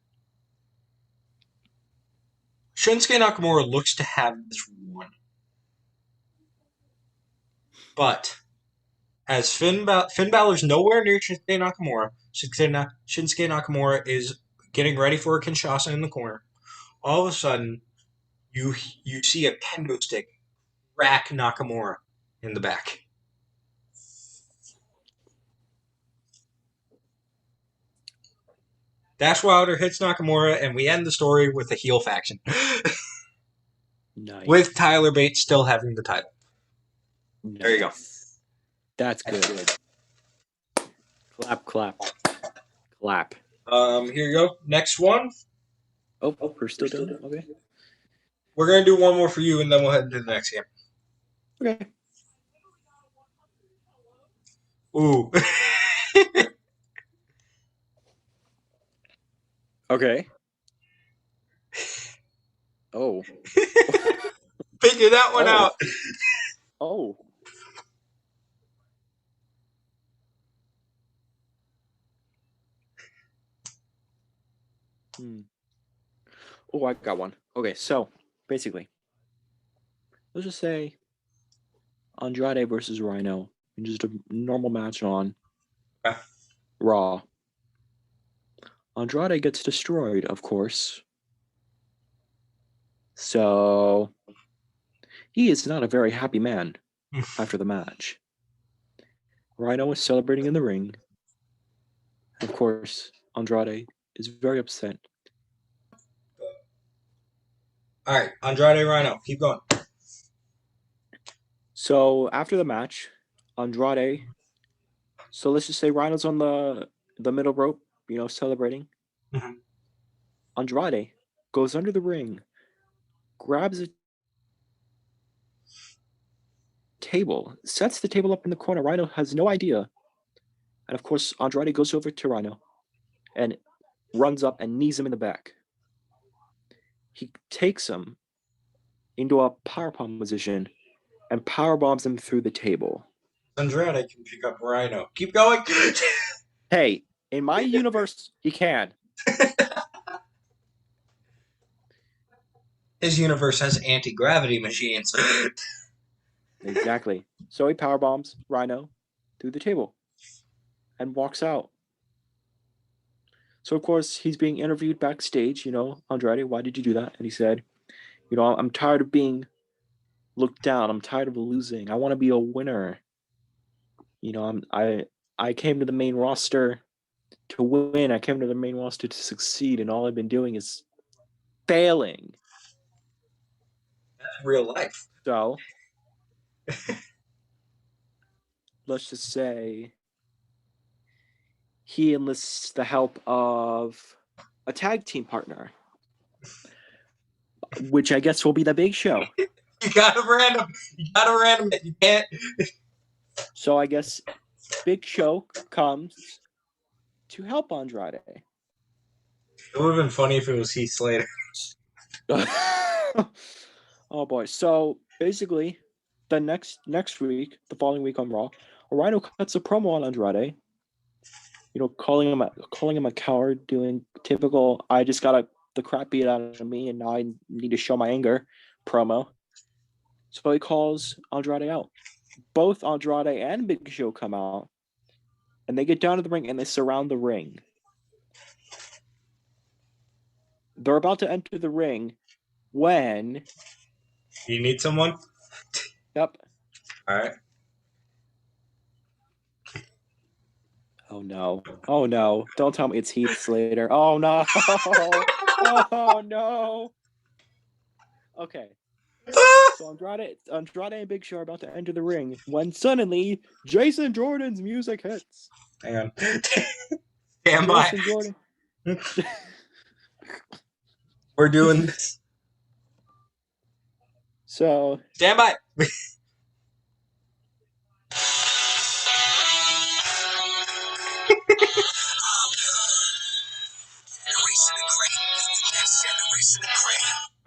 Shinsuke Nakamura looks to have this won. But, as Finn Balor's nowhere near Shinsuke Nakamura, Shinsuke Nakamura is getting ready for a Kinshasa in the corner. All of a sudden, you see a kendo stick rack Nakamura in the back. Dash Wilder hits Nakamura, and we end the story with a heel faction. Nice. With Tyler Bate still having the title. Nice. There you go. That's good. Clap, clap, clap. Here you go. Next one. Oh, we're still doing it? Okay. We're going to do one more for you, and then we'll head into the next game. Okay. Ooh. Okay. Oh. Figure that one out. Oh. Oh, I got one. Okay, so basically, let's just say Andrade versus Rhino in just a normal match on Raw. Andrade gets destroyed, of course. So he is not a very happy man after the match. Rhino is celebrating in the ring. Of course, Andrade is very upset. All right, Andrade Rhino, keep going. So after the match, Andrade. So let's just say Rhino's on the middle rope, celebrating. Mm-hmm. Andrade goes under the ring, grabs a table, sets the table up in the corner. Rhino has no idea. And of course, Andrade goes over to Rhino and runs up and knees him in the back. He takes him into a powerbomb position and powerbombs him through the table. Andrade can pick up Rhino. Keep going. Hey, in my universe, he can. His universe has anti-gravity machines. Exactly. So he powerbombs Rhino through the table and walks out. So, of course, he's being interviewed backstage, Andrade, why did you do that? And he said, I'm tired of being looked down. I'm tired of losing. I want to be a winner. I came to the main roster to win. I came to the main roster to succeed, and all I've been doing is failing. That's real life. So, let's just say he enlists the help of a tag team partner, which I guess will be the Big Show. You gotta random it. You can't. So I guess Big Show comes to help Andrade. It would have been funny if it was Heath Slater. Oh boy. So basically, the next week, the following week on Raw, Rhino cuts a promo on Andrade. calling him a coward, doing typical. I just got the crap beat out of me, and now I need to show my anger promo. So he calls Andrade out. Both Andrade and Big Show come out, and they get down to the ring and they surround the ring. They're about to enter the ring when. You need someone? Yep. All right. Oh no. Oh no. Don't tell me it's Heath Slater. Oh no. Oh no. Okay. So Andrade and Big Show are about to enter the ring when suddenly Jason Jordan's music hits. Hang on. Stand by. Jason Jordan. We're doing this. So Stand by.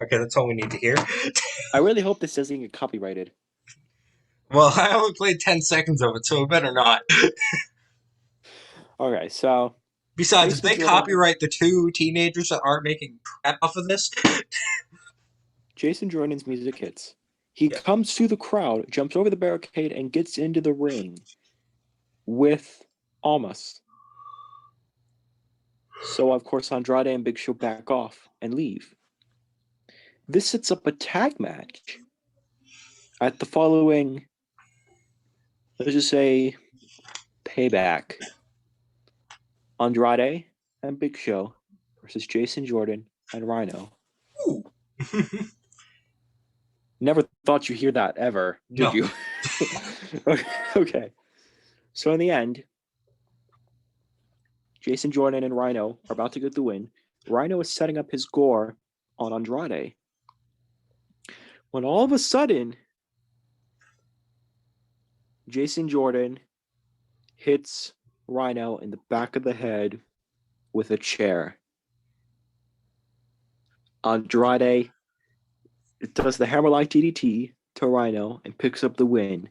Okay, that's all we need to hear. I really hope this doesn't get copyrighted. Well, I only played 10 seconds of it, so it better not. Okay, so Besides, Jason if they Jordan- copyright the two teenagers that aren't making crap off of this, Jason Jordan's music hits. He comes through the crowd, jumps over the barricade, and gets into the ring with Almas. So, of course, Andrade and Big Show back off and leave. This sets up a tag match at the following, let's just say, Payback. Andrade and Big Show versus Jason Jordan and Rhino. Never thought you'd hear that ever, did you? Okay. So in the end, Jason Jordan and Rhino are about to get the win. Rhino is setting up his gore on Andrade. When all of a sudden, Jason Jordan hits Rhino in the back of the head with a chair. Andrade does the hammerlock DDT to Rhino and picks up the win.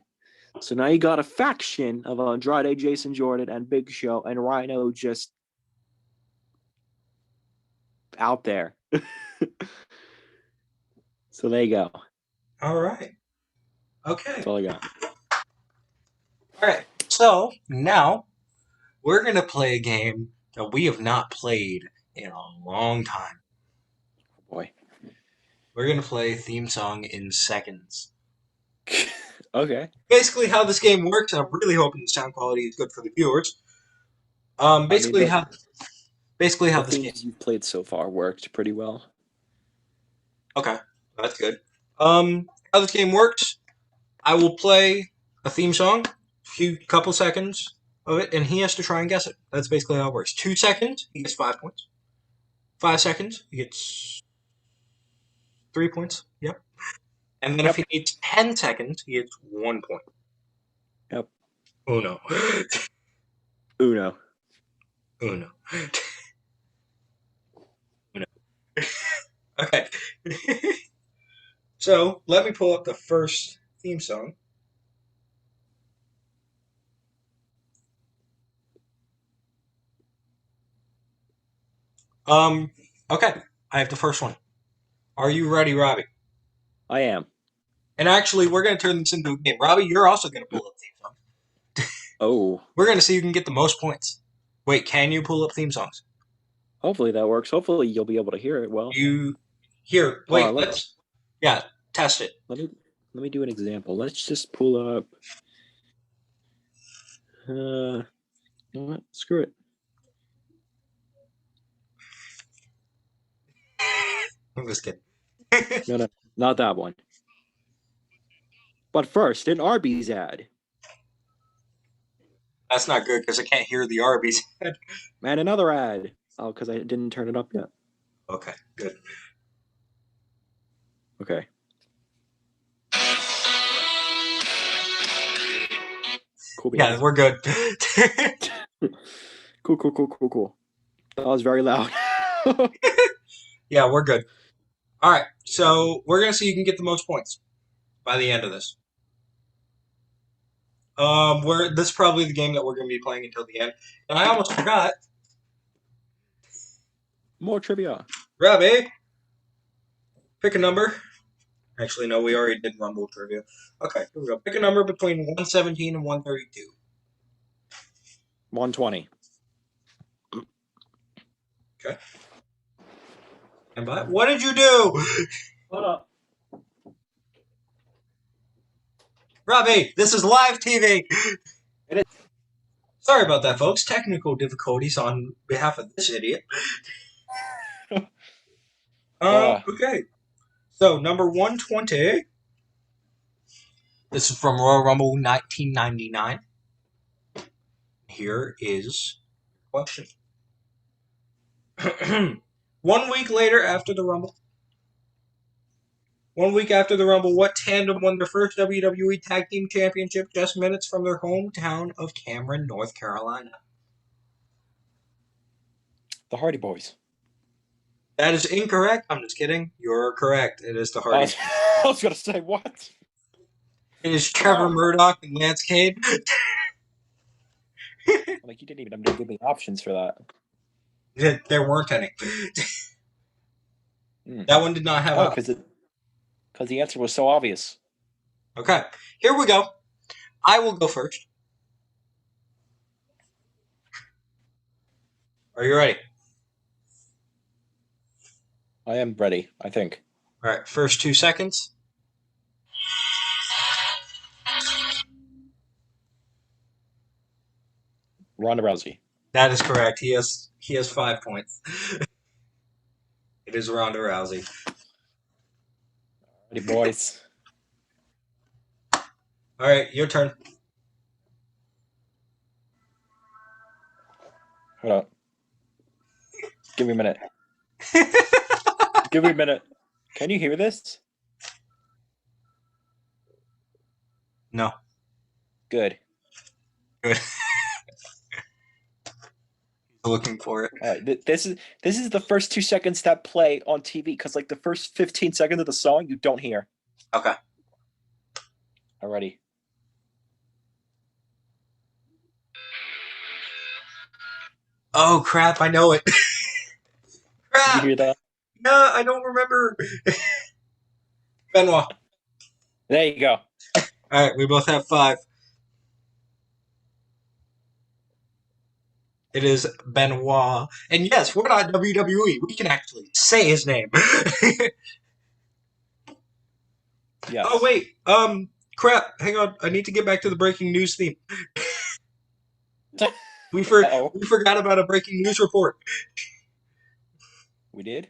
So now you got a faction of Andrade, Jason Jordan, and Big Show, and Rhino just out there. So there you go. all right. Okay. That's all I got. All right. So now we're going to play a game that we have not played in a long time. Boy. We're going to play theme song in seconds. Okay. Basically, how this game works, I'm really hoping the sound quality is good for the viewers. Basically, how this game. Things you've played so far worked pretty well. Okay, that's good. How this game works, I will play a theme song, couple seconds of it, and he has to try and guess it. That's basically how it works. 2 seconds, he gets 5 points. 5 seconds, he gets 3 points. Yep. And then if he needs 10 seconds, he gets 1 point. Yep. Uno. Uno. Uno. Uno. Okay. So, let me pull up the first theme song. Okay. I have the first one. Are you ready, Robby? I am. And actually, we're going to turn this into a game. Robby, you're also going to pull up theme songs. Oh. We're going to see who can get the most points. Wait, can you pull up theme songs? Hopefully that works. Hopefully you'll be able to hear it well. Wait, let's test it. Let me do an example. Let's just pull up. You know what? Screw it. I'm just kidding. No, not that one. But first, an Arby's ad. That's not good because I can't hear the Arby's ad. And another ad. Oh, because I didn't turn it up yet. Okay, good. Okay. Cool. Yeah, we're good. Cool. That was very loud. Yeah, we're good. All right, so we're going to see who can get the most points by the end of this. This is probably the game that we're going to be playing until the end. And I almost forgot. More trivia. Robby, pick a number. Actually, no, we already did Rumble trivia. Okay, here we go. Pick a number between 117 and 132. 120. Okay. And by what did you do? Hold up. Robby, this is live TV. It is. Sorry about that, folks. Technical difficulties on behalf of this idiot. Okay. So, number 120. This is from Royal Rumble 1999. Here is your question. 1 week later after the Rumble. 1 week after the Rumble, what tandem won their first WWE Tag Team Championship just minutes from their hometown of Cameron, North Carolina? The Hardy Boys. That is incorrect. I'm just kidding. You're correct. It is the Hardy. I was going to say, what? It is Trevor Murdoch and Lance Cade. Like, you didn't even give me options for that. There weren't any. That one did not have because the answer was so obvious. Okay, here we go. I will go first. Are you ready? I am ready, I think. All right, first 2 seconds. Ronda Rousey. That is correct. He has 5 points. It is Ronda Rousey. Hardy Boys. All right, your turn. Hold up. Give me a minute. Give me a minute. Can you hear this? No. Good. Good. Looking for it. All right, this is the first 2 seconds that play on TV because like the first 15 seconds of the song you don't hear. Okay. Alrighty. Oh crap! I know it. Crap! Did you hear that? No, I don't remember. Benoit. There you go. All right, we both have 5. It is Benoit. And yes, we're not WWE. We can actually say his name. Yes. Oh, wait. Crap. Hang on. I need to get back to the breaking news theme. We forgot about a breaking news report. We did?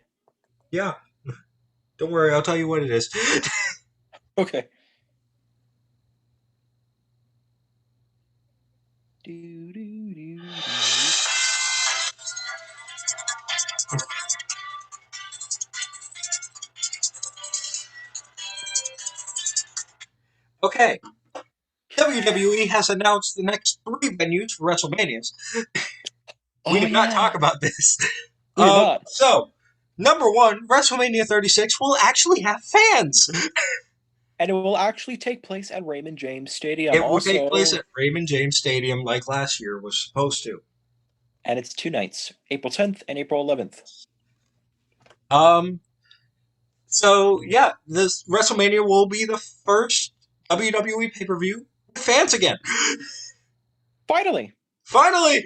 Yeah. Don't worry. I'll tell you what it is. Okay. Okay. WWE has announced the next 3 venues for WrestleManias. We did not talk about this. We did not. So, number 1, WrestleMania 36 will actually have fans. And it will actually take place at Raymond James Stadium. It will take place at Raymond James Stadium like last year was supposed to. And it's 2 nights, April 10th and April 11th. So, yeah, this WrestleMania will be the first WWE pay-per-view with fans again. Finally! Finally!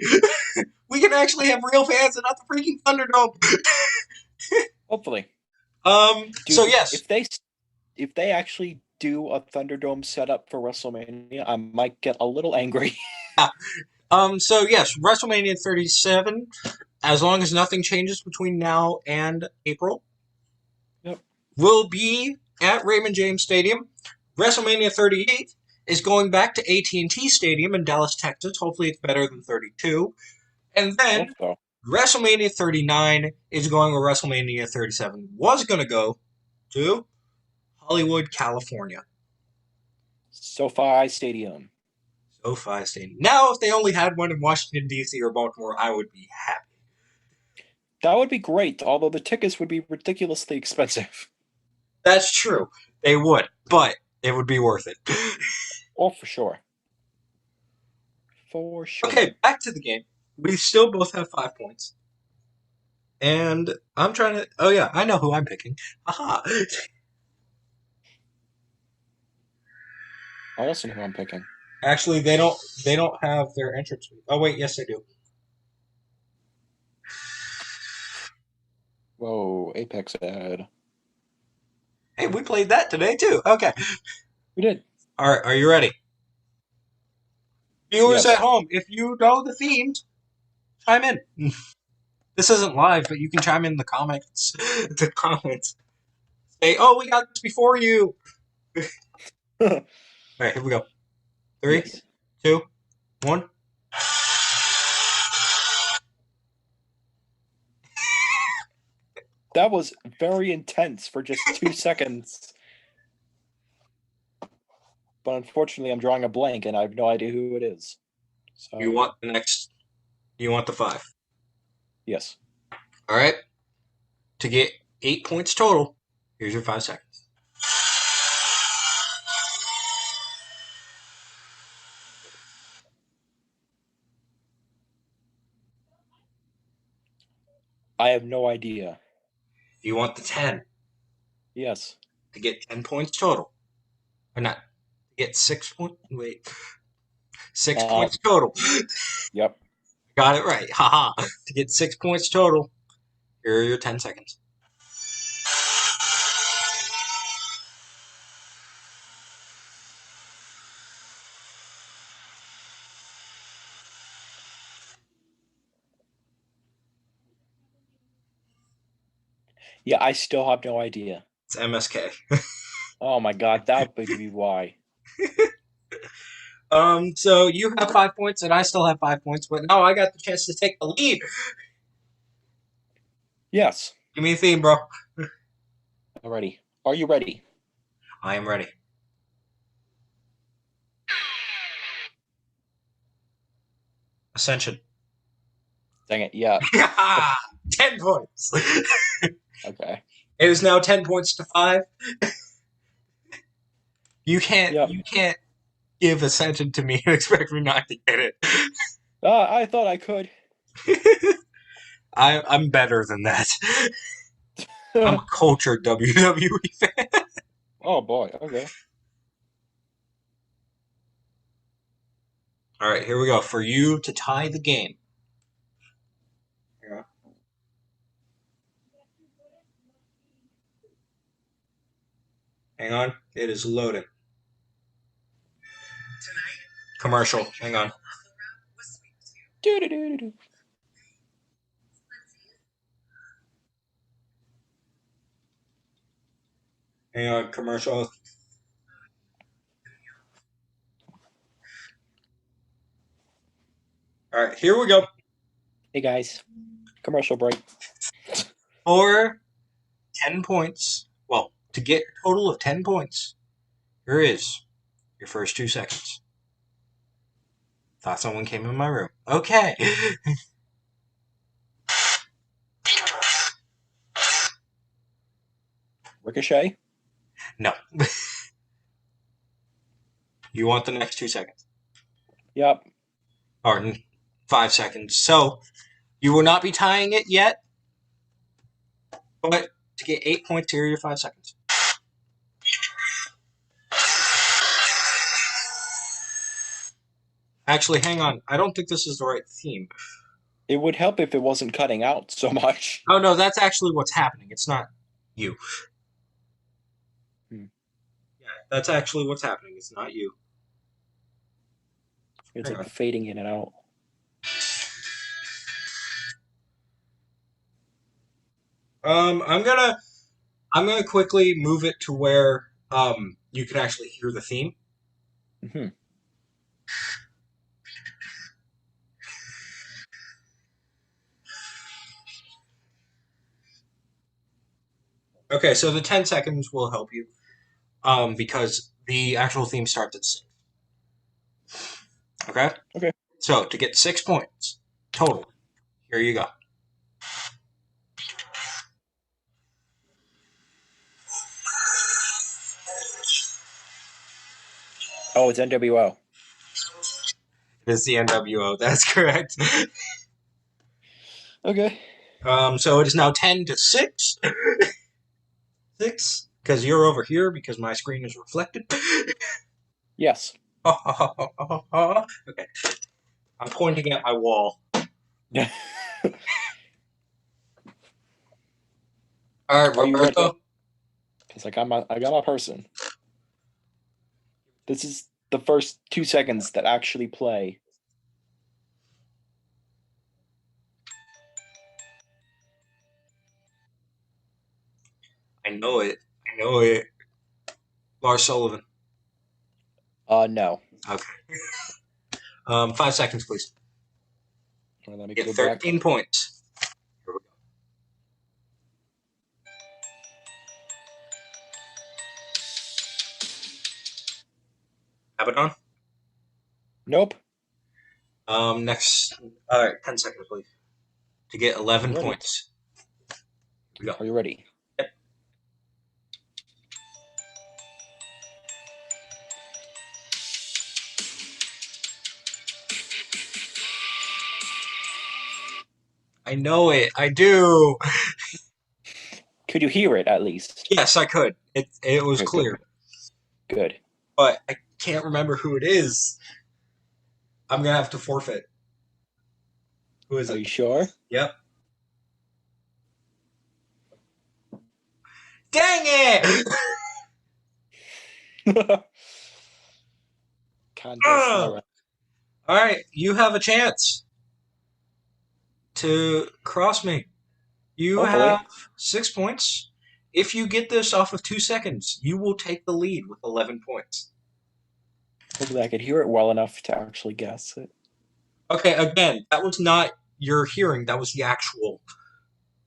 We can actually have real fans and not the freaking Thunderdome. Hopefully. Dude, so, yes. If they actually do a Thunderdome setup for WrestleMania, I might get a little angry. Yeah. So, yes, WrestleMania 37, as long as nothing changes between now and April, will be at Raymond James Stadium. WrestleMania 38 is going back to AT&T Stadium in Dallas, Texas. Hopefully it's better than 32. And then WrestleMania 39 is going where WrestleMania 37 was going to go to Hollywood, California. SoFi Stadium. SoFi Stadium. Now, if they only had one in Washington, D.C. or Baltimore, I would be happy. That would be great, although the tickets would be ridiculously expensive. That's true. They would, but it would be worth it. Oh, for sure. For sure. Okay, back to the game. We still both have 5 points. And I'm trying to. Oh, yeah, I know who I'm picking. Haha. I also know who I'm picking. Actually, they don't have their entrance. Oh, wait, yes, they do. Whoa, Apex ad. Hey, we played that today, too. Okay. We did. All right, are you ready? Viewers Yes. at home, if you know the themes, chime in. This isn't live, but you can chime in the comments. The comments. Say, oh, we got this before you. All right, here we go. 3, Yes. 2, 1. That was very intense for just 2 seconds. But unfortunately, I'm drawing a blank and I have no idea who it is. So, You want the next? You want the 5? yes. All right. To get 8 points total, here's your 5 seconds. I have no idea. You want the 10 Yes. to get 10 points total, or not? To get 6 points. Wait, 6 points total. Yep. Got it right. Haha. To get 6 points total, here are your 10 seconds. Yeah, I still have no idea. It's MSK. Oh my god, that would be why. So you have 5 points, and I still have 5 points, but now I got the chance to take the lead. Yes. Give me a theme, bro. Alrighty. Are you ready? I am ready. Ascension. Dang it. Yeah. 10 points. Okay. It is now 10 points to 5. You can't. Yep. You can't give Ascension to me and expect me not to get it. I thought I could. I'm better than that. I'm a cultured WWE fan. Oh boy. Okay. All right, here we go. For you to tie the game. Yeah. Hang on. It is loading. Commercial. Hang on. Do-do-do-do-do. Hang on. Commercial. All right, here we go. Hey guys. Commercial break. For 10 points. Well, to get a total of 10 points, here is your first 2 seconds. Thought someone came in my room. Okay. Ricochet? No. You want the next 2 seconds. Yep. Or 5 seconds. So, you will not be tying it yet. But to get 8 points, here are your 5 seconds. Actually, hang on. I don't think this is the right theme. It would help if it wasn't cutting out so much. Oh, no, that's actually what's happening. It's not you. Hmm. Yeah, that's actually what's happening. It's not you. It's Hang like on. fading in and out. I'm gonna quickly move it to where you can actually hear the theme. Mm-hmm. Okay, so the 10 seconds will help you. Because the actual theme starts at 6. Okay? Okay. So to get 6 points total, here you go. Oh, it's NWO. It's the NWO. That's correct. Okay. So it is now 10-6. 6, because you're over here because my screen is reflected. Yes. Okay. I'm pointing at my wall. Yeah. All right, Are you ready? Roberto. Because I got my person. This is the first 2 seconds that actually play. I know it. I know it. Lars Sullivan. No. Okay. 5 seconds, please. Well, let me Get go back. 13 points. Here we go. Abaddon. Nope. Next. All right, 10 seconds, please. To get 11 Ready. points. Here we go. Are you ready? Yep. I know it. I do. Could you hear it at least? Yes, I could. It was Okay, clear. Good. But I can't remember who it is. I'm gonna have to forfeit. Who is Are it? you sure? Yep. Dang it! Candace LeRae. All right, you have a chance to cross me. You Hopefully. have 6 points. If you get this off of 2 seconds, you will take the lead with 11 points. Hopefully I could hear it well enough to actually guess it. Okay, again, that was not your hearing. That was the actual.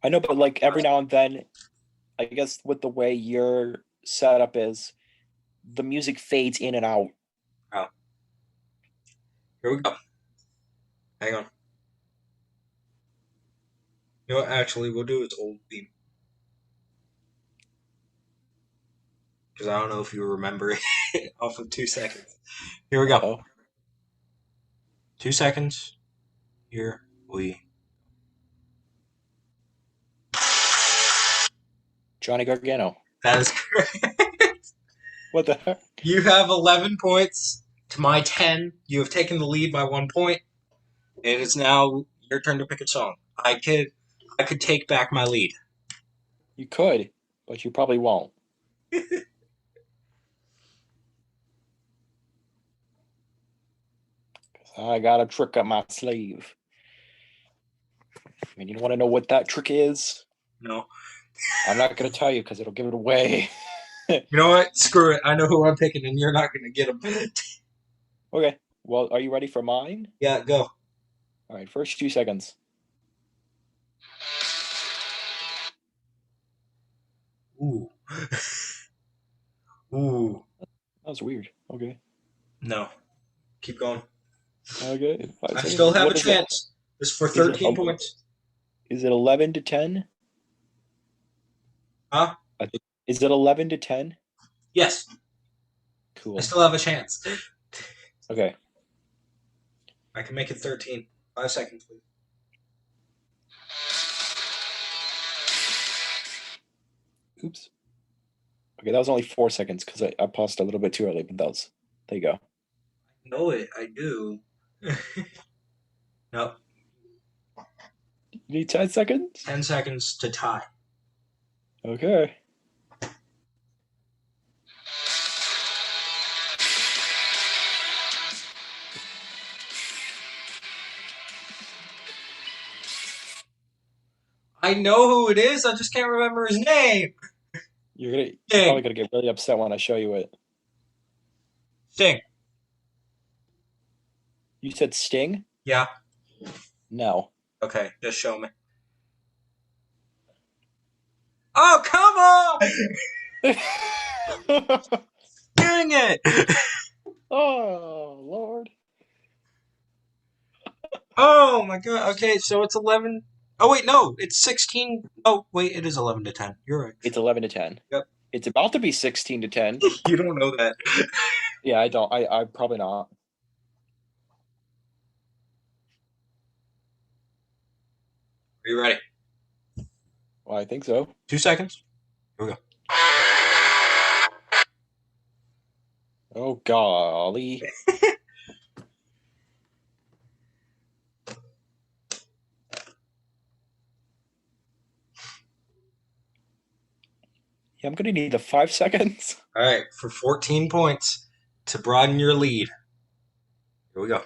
I know, but like every now and then, I guess with the way your setup is, the music fades in and out. Oh. Here we go. Hang on. You know what? Actually, we'll do its old theme. Because I don't know if you remember it off of 2 seconds. Here we go. Uh-oh. 2 seconds. Here we. Johnny Gargano. That is correct. What the heck? You have 11 points to my 10. You have taken the lead by 1 point. It is now your turn to pick a song. I could take back my lead. You could, but you probably won't. I got a trick up my sleeve. I mean, you want to know what that trick is? No. I'm not going to tell you because it'll give it away. You know what? Screw it. I know who I'm picking, and you're not going to get him. Okay. Well, are you ready for mine? Yeah, go. All right. First 2 seconds. Ooh. Ooh. That was weird. Okay. No. Keep going. Okay. 5 I seconds. still have What a is it? chance. This is for Is it 13 points. Is it 11 to 10? Huh? Is it 11 to 10? Yes. Cool. I still have a chance. Okay. I can make it 13. 5 seconds, please. Oops. Okay, that was only 4 seconds because I paused a little bit too early, but there you go. I know it. I do. No. You need 10 seconds? 10 seconds to tie. Okay. I know who it is. I just can't remember his name. You're probably gonna get really upset when I show you it. Sting. You said Sting? Yeah. No. Okay, just show me. Oh, come on! Dang it! Oh, Lord. Oh my god. Okay, so it's 11. Oh wait, no, it's 16. Oh wait, it is 11 to 10. You're right. It's 11 to 10. Yep. It's about to be 16 to 10. You don't know that. Yeah, I don't. I probably not. you ready? Well, I think so. 2 seconds. Here we go. Oh, golly. Yeah, I'm going to need the 5 seconds. All right, for 14 points to broaden your lead. Here we go.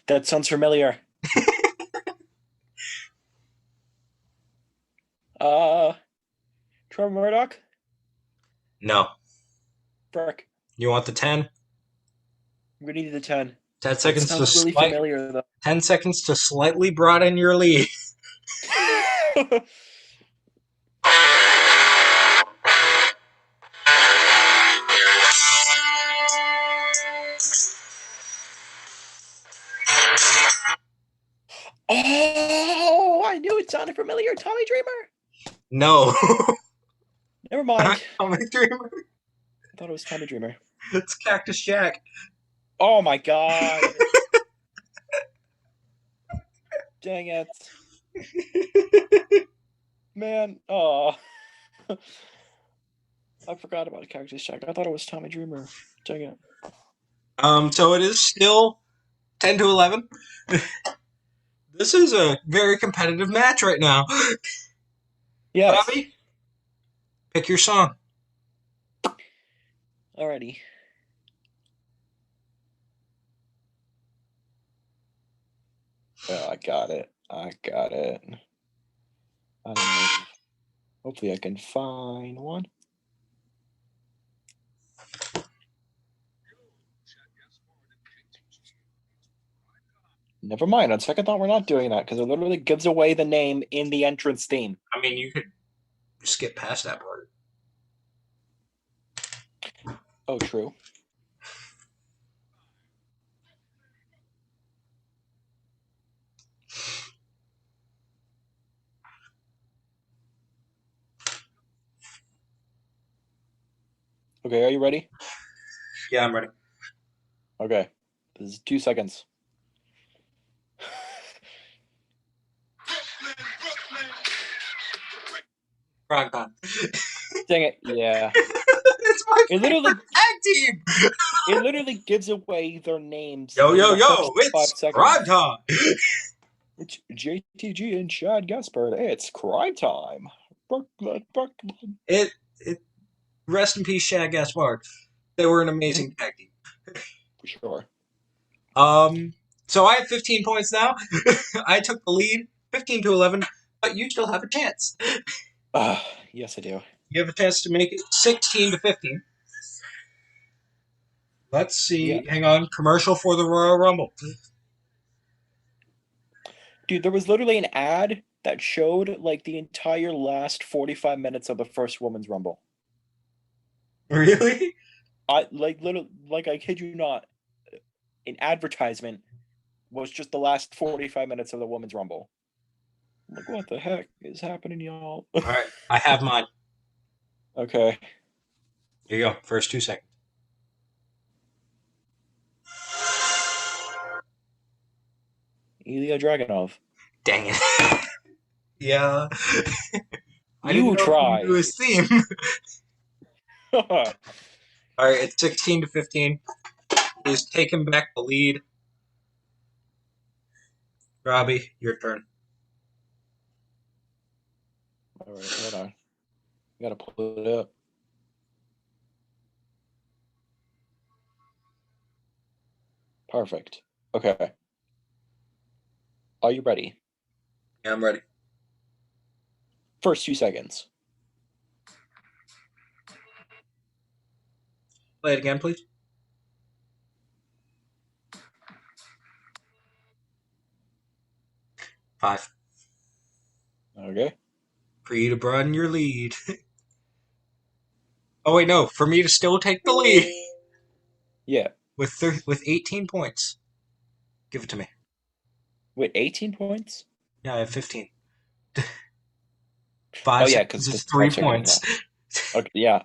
That sounds familiar. Trevor Murdoch? No. Frick. You want the 10? I'm going to need the 10. 10 That seconds to sounds really familiar, though. 10 seconds to slightly broaden your lead. Oh, I knew it sounded familiar. Tommy Dreamer. No. Never mind. Tommy Dreamer. I thought it was Tommy Dreamer. It's Cactus Jack. Oh my god. Dang it. Man, oh. I forgot about Cactus Jack. I thought it was Tommy Dreamer. Dang it. So it is still 10 to 11. This is a very competitive match right now. Yes. Robby, pick your song. Alrighty. Oh, I got it. I don't know. Hopefully I can find one. Never mind. On second thought, we're not doing that because it literally gives away the name in the entrance theme. I mean, you could skip past that part. Oh, true. Okay, are you ready? Yeah, I'm ready. Okay. This is 2 seconds. Frog Pond. Dang it. Yeah. It's my It literally- favorite tag team. It literally gives away their names. Yo, in yo, the yo. first 5 It's seconds. Frog Time. It's JTG and Chad Gaspard. It's crime time. Brooklyn. It rest in peace, Shad Gaspard. They were an amazing tag team. For sure. So I have 15 points now. I took the lead, 15 to 11, but you still have a chance. Yes, I do. You have a chance to make it 16 to 15. Let's see. Yeah. Hang on. Commercial for the Royal Rumble. Dude, there was literally an ad that showed like the entire last 45 minutes of the first Women's Rumble. Really? I kid you not, an advertisement was just the last 45 minutes of the Women's Rumble. I'm like, what the heck is happening, y'all? All right. I have mine. Okay. Here you go. First 2 seconds. Ilya Dragunov. Dang it. Yeah. I You didn't know tried. he knew his theme. All right. It's 16 to 15. He's taking back the lead. Robby, your turn. All right, hold on. Gotta pull it up. Perfect. Okay. Are you ready? Yeah, I'm ready. First 2 seconds. Play it again, please. Five. Okay. For you to broaden your lead. Oh wait, no. For me to still take the lead Yeah. with 18 points. Give it to me. Wait, 18 points? Yeah, I have 15. 5 Oh yeah, seconds because is 3 5 seconds points. left. Okay, yeah.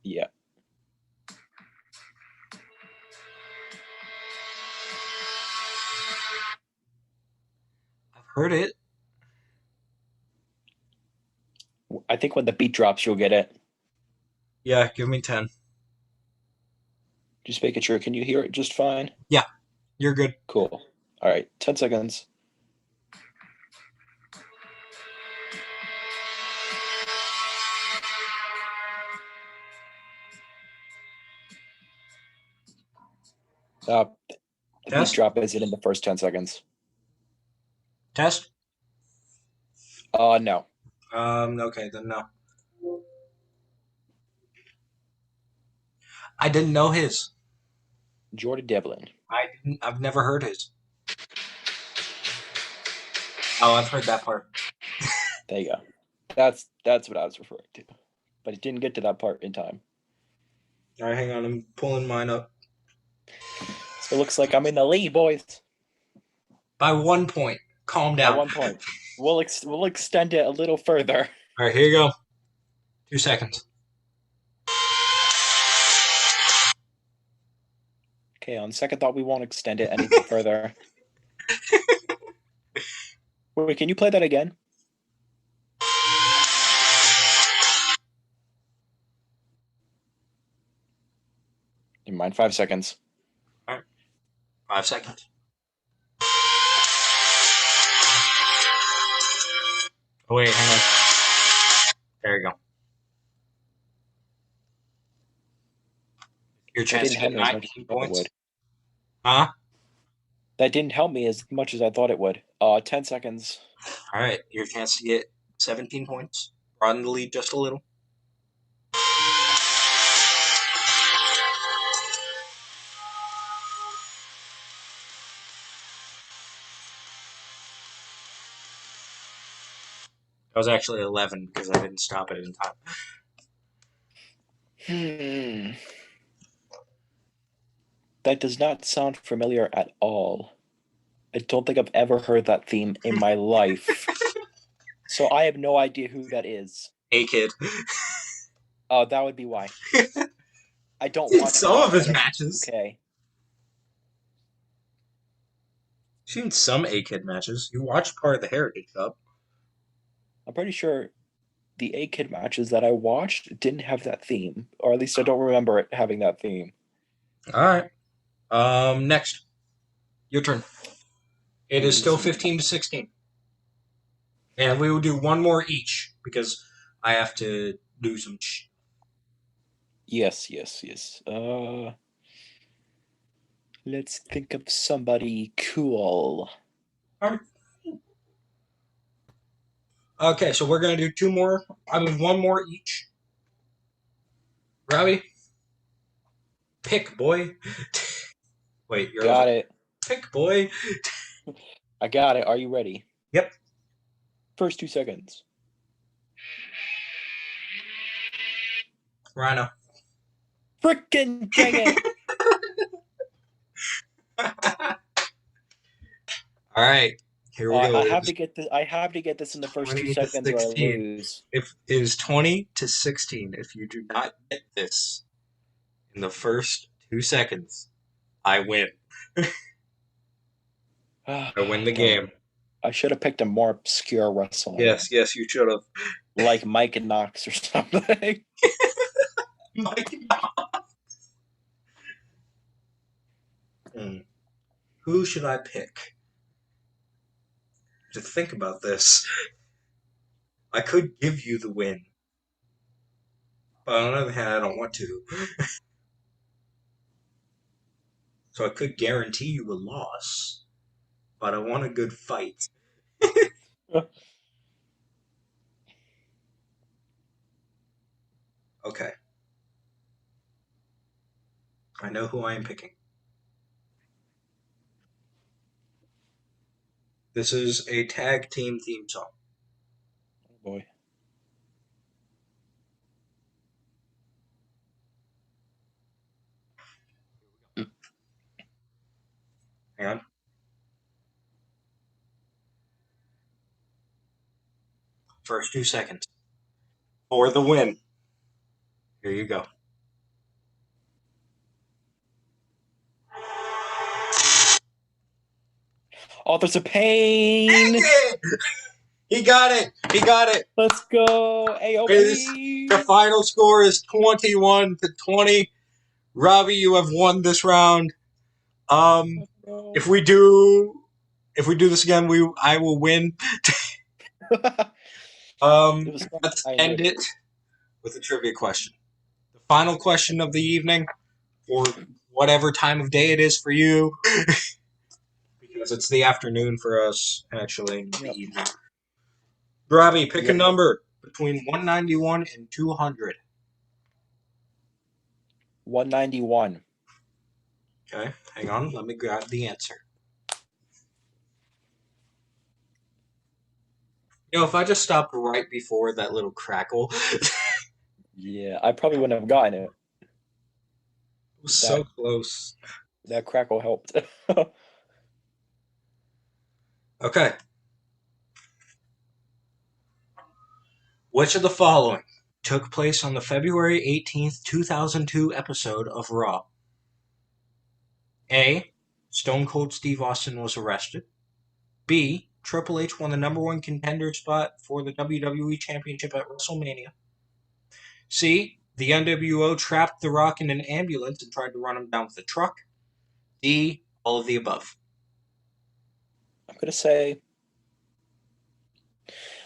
Yeah. Heard it. I think when the beat drops, you'll get it. Yeah, give me 10. Just making sure. Can you hear it just fine? Yeah, you're good. Cool. All right, 10 seconds. The beat Test? drop isn't in the first 10 seconds. Test? No. Okay, then no. I didn't know his. Jordan Devlin. I've never heard his. Oh, I've heard that part. There you go. That's what I was referring to. But it didn't get to that part in time. All right, hang on. I'm pulling mine up. So it looks like I'm in the lead, boys. By 1 point. Calm By down. 1 point. We'll extend it a little further. All right, here you go. 2 seconds. Okay, on second thought, we won't extend it any further. Wait, can you play that again? In mind, 5 seconds. 5 seconds. Oh, wait, hang on. There you go. Your chance to get 19 points. Huh? That didn't help me as much as I thought it would. 10 seconds. All right, your chance to get 17 points. Broaden the lead just a little. That was actually 11 because I didn't stop it in time. That does not sound familiar at all. I don't think I've ever heard that theme in my life. So I have no idea who that is. A-Kid. Oh, that would be why. I don't watch some of his matches. Okay. Seen some A-Kid matches. You watched part of the Heritage Cup. I'm pretty sure the A-Kid matches that I watched didn't have that theme, or at least I don't remember it having that theme. All right. Next, your turn. It is still 15 to 16, and we will do one more each because I have to do some. Yes. Let's think of somebody cool. Okay, so we're gonna do two more. One more each. Robby, pick, boy. Wait, you're Got it. Pick, boy. I got it. Are you ready? Yep. First 2 seconds. Rhino. Frickin' dang it! All right, here we go. I have to get this. I have to get this in the first 2 seconds, or I lose. If it is 20 to 16, if you do not get this in the first 2 seconds, I win. I win the game. I should have picked a more obscure wrestler. Yes, you should have. Like Mike and Knox or something. Mike Knox. Who should I pick? To think about this. I could give you the win. But on the other hand, I don't want to. So I could guarantee you a loss. But I want a good fight. Okay. I know who I am picking. This is a tag team theme song. Oh boy. Hang on. First 2 seconds. For the win. Here you go. Authors of Pain. He got it. He got it. Let's go, AOP. The final score is 21-20. Robby, you have won this round. If we do this again, I will win. Let's end it with a trivia question. The final question of the evening, or whatever time of day it is for you, because it's the afternoon for us, actually, in the evening. Robby, pick a number between 191 and 200. 191. Okay, hang on. Let me grab the answer. If I just stopped right before that little crackle. Yeah, I probably wouldn't have gotten it. It was so close. That crackle helped. Okay. Which of the following took place on the February 18th, 2002 episode of Raw? A. Stone Cold Steve Austin was arrested. B. Triple H won the #1 contender spot for the WWE Championship at WrestleMania. C. The NWO trapped The Rock in an ambulance and tried to run him down with a truck. D. All of the above. I'm going to say,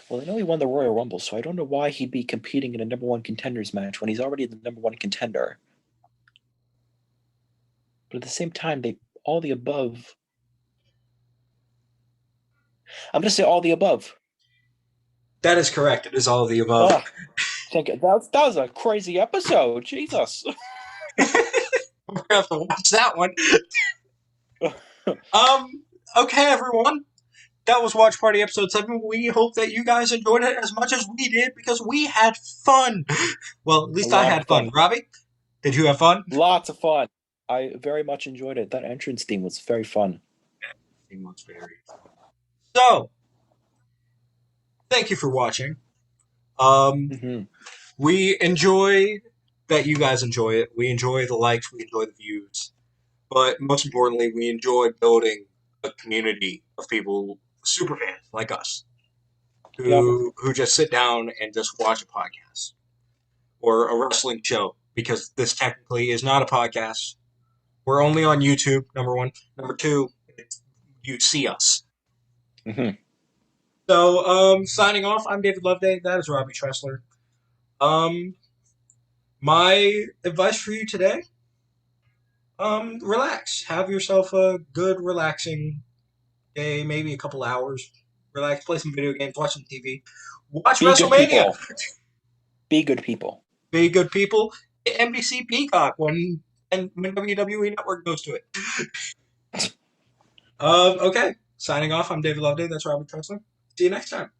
well, I know he won the Royal Rumble, so I don't know why he'd be competing in a #1 contenders match when he's already the #1 contender. But at the same time, all the above. I'm going to say all the above. That is correct. It is all of the above. That was a crazy episode. Jesus. We're going to have to watch that one. Okay, everyone. That was Watch Party episode 7. We hope that you guys enjoyed it as much as we did, because we had fun. Well, at least I had fun. Robby, did you have fun? Lots of fun. I very much enjoyed it. That entrance theme was very fun. Yeah, it was very fun. So, thank you for watching. We enjoy that you guys enjoy it. We enjoy the likes. We enjoy the views. But most importantly, we enjoy building a community of people, super fans like us, who just sit down and just watch a podcast or a wrestling show, because this technically is not a podcast. We're only on YouTube, #1. #2, you see us. So, signing off, I'm David Loveday. That is Robby Tressler. My advice for you today, relax. Have yourself a good, relaxing day, maybe a couple hours. Relax, play some video games, watch some TV. Watch WrestleMania. Be good people. Be good people. NBC Peacock when WWE Network goes to it. Okay, signing off. I'm David Loveday. That's Robby Tressler. See you next time.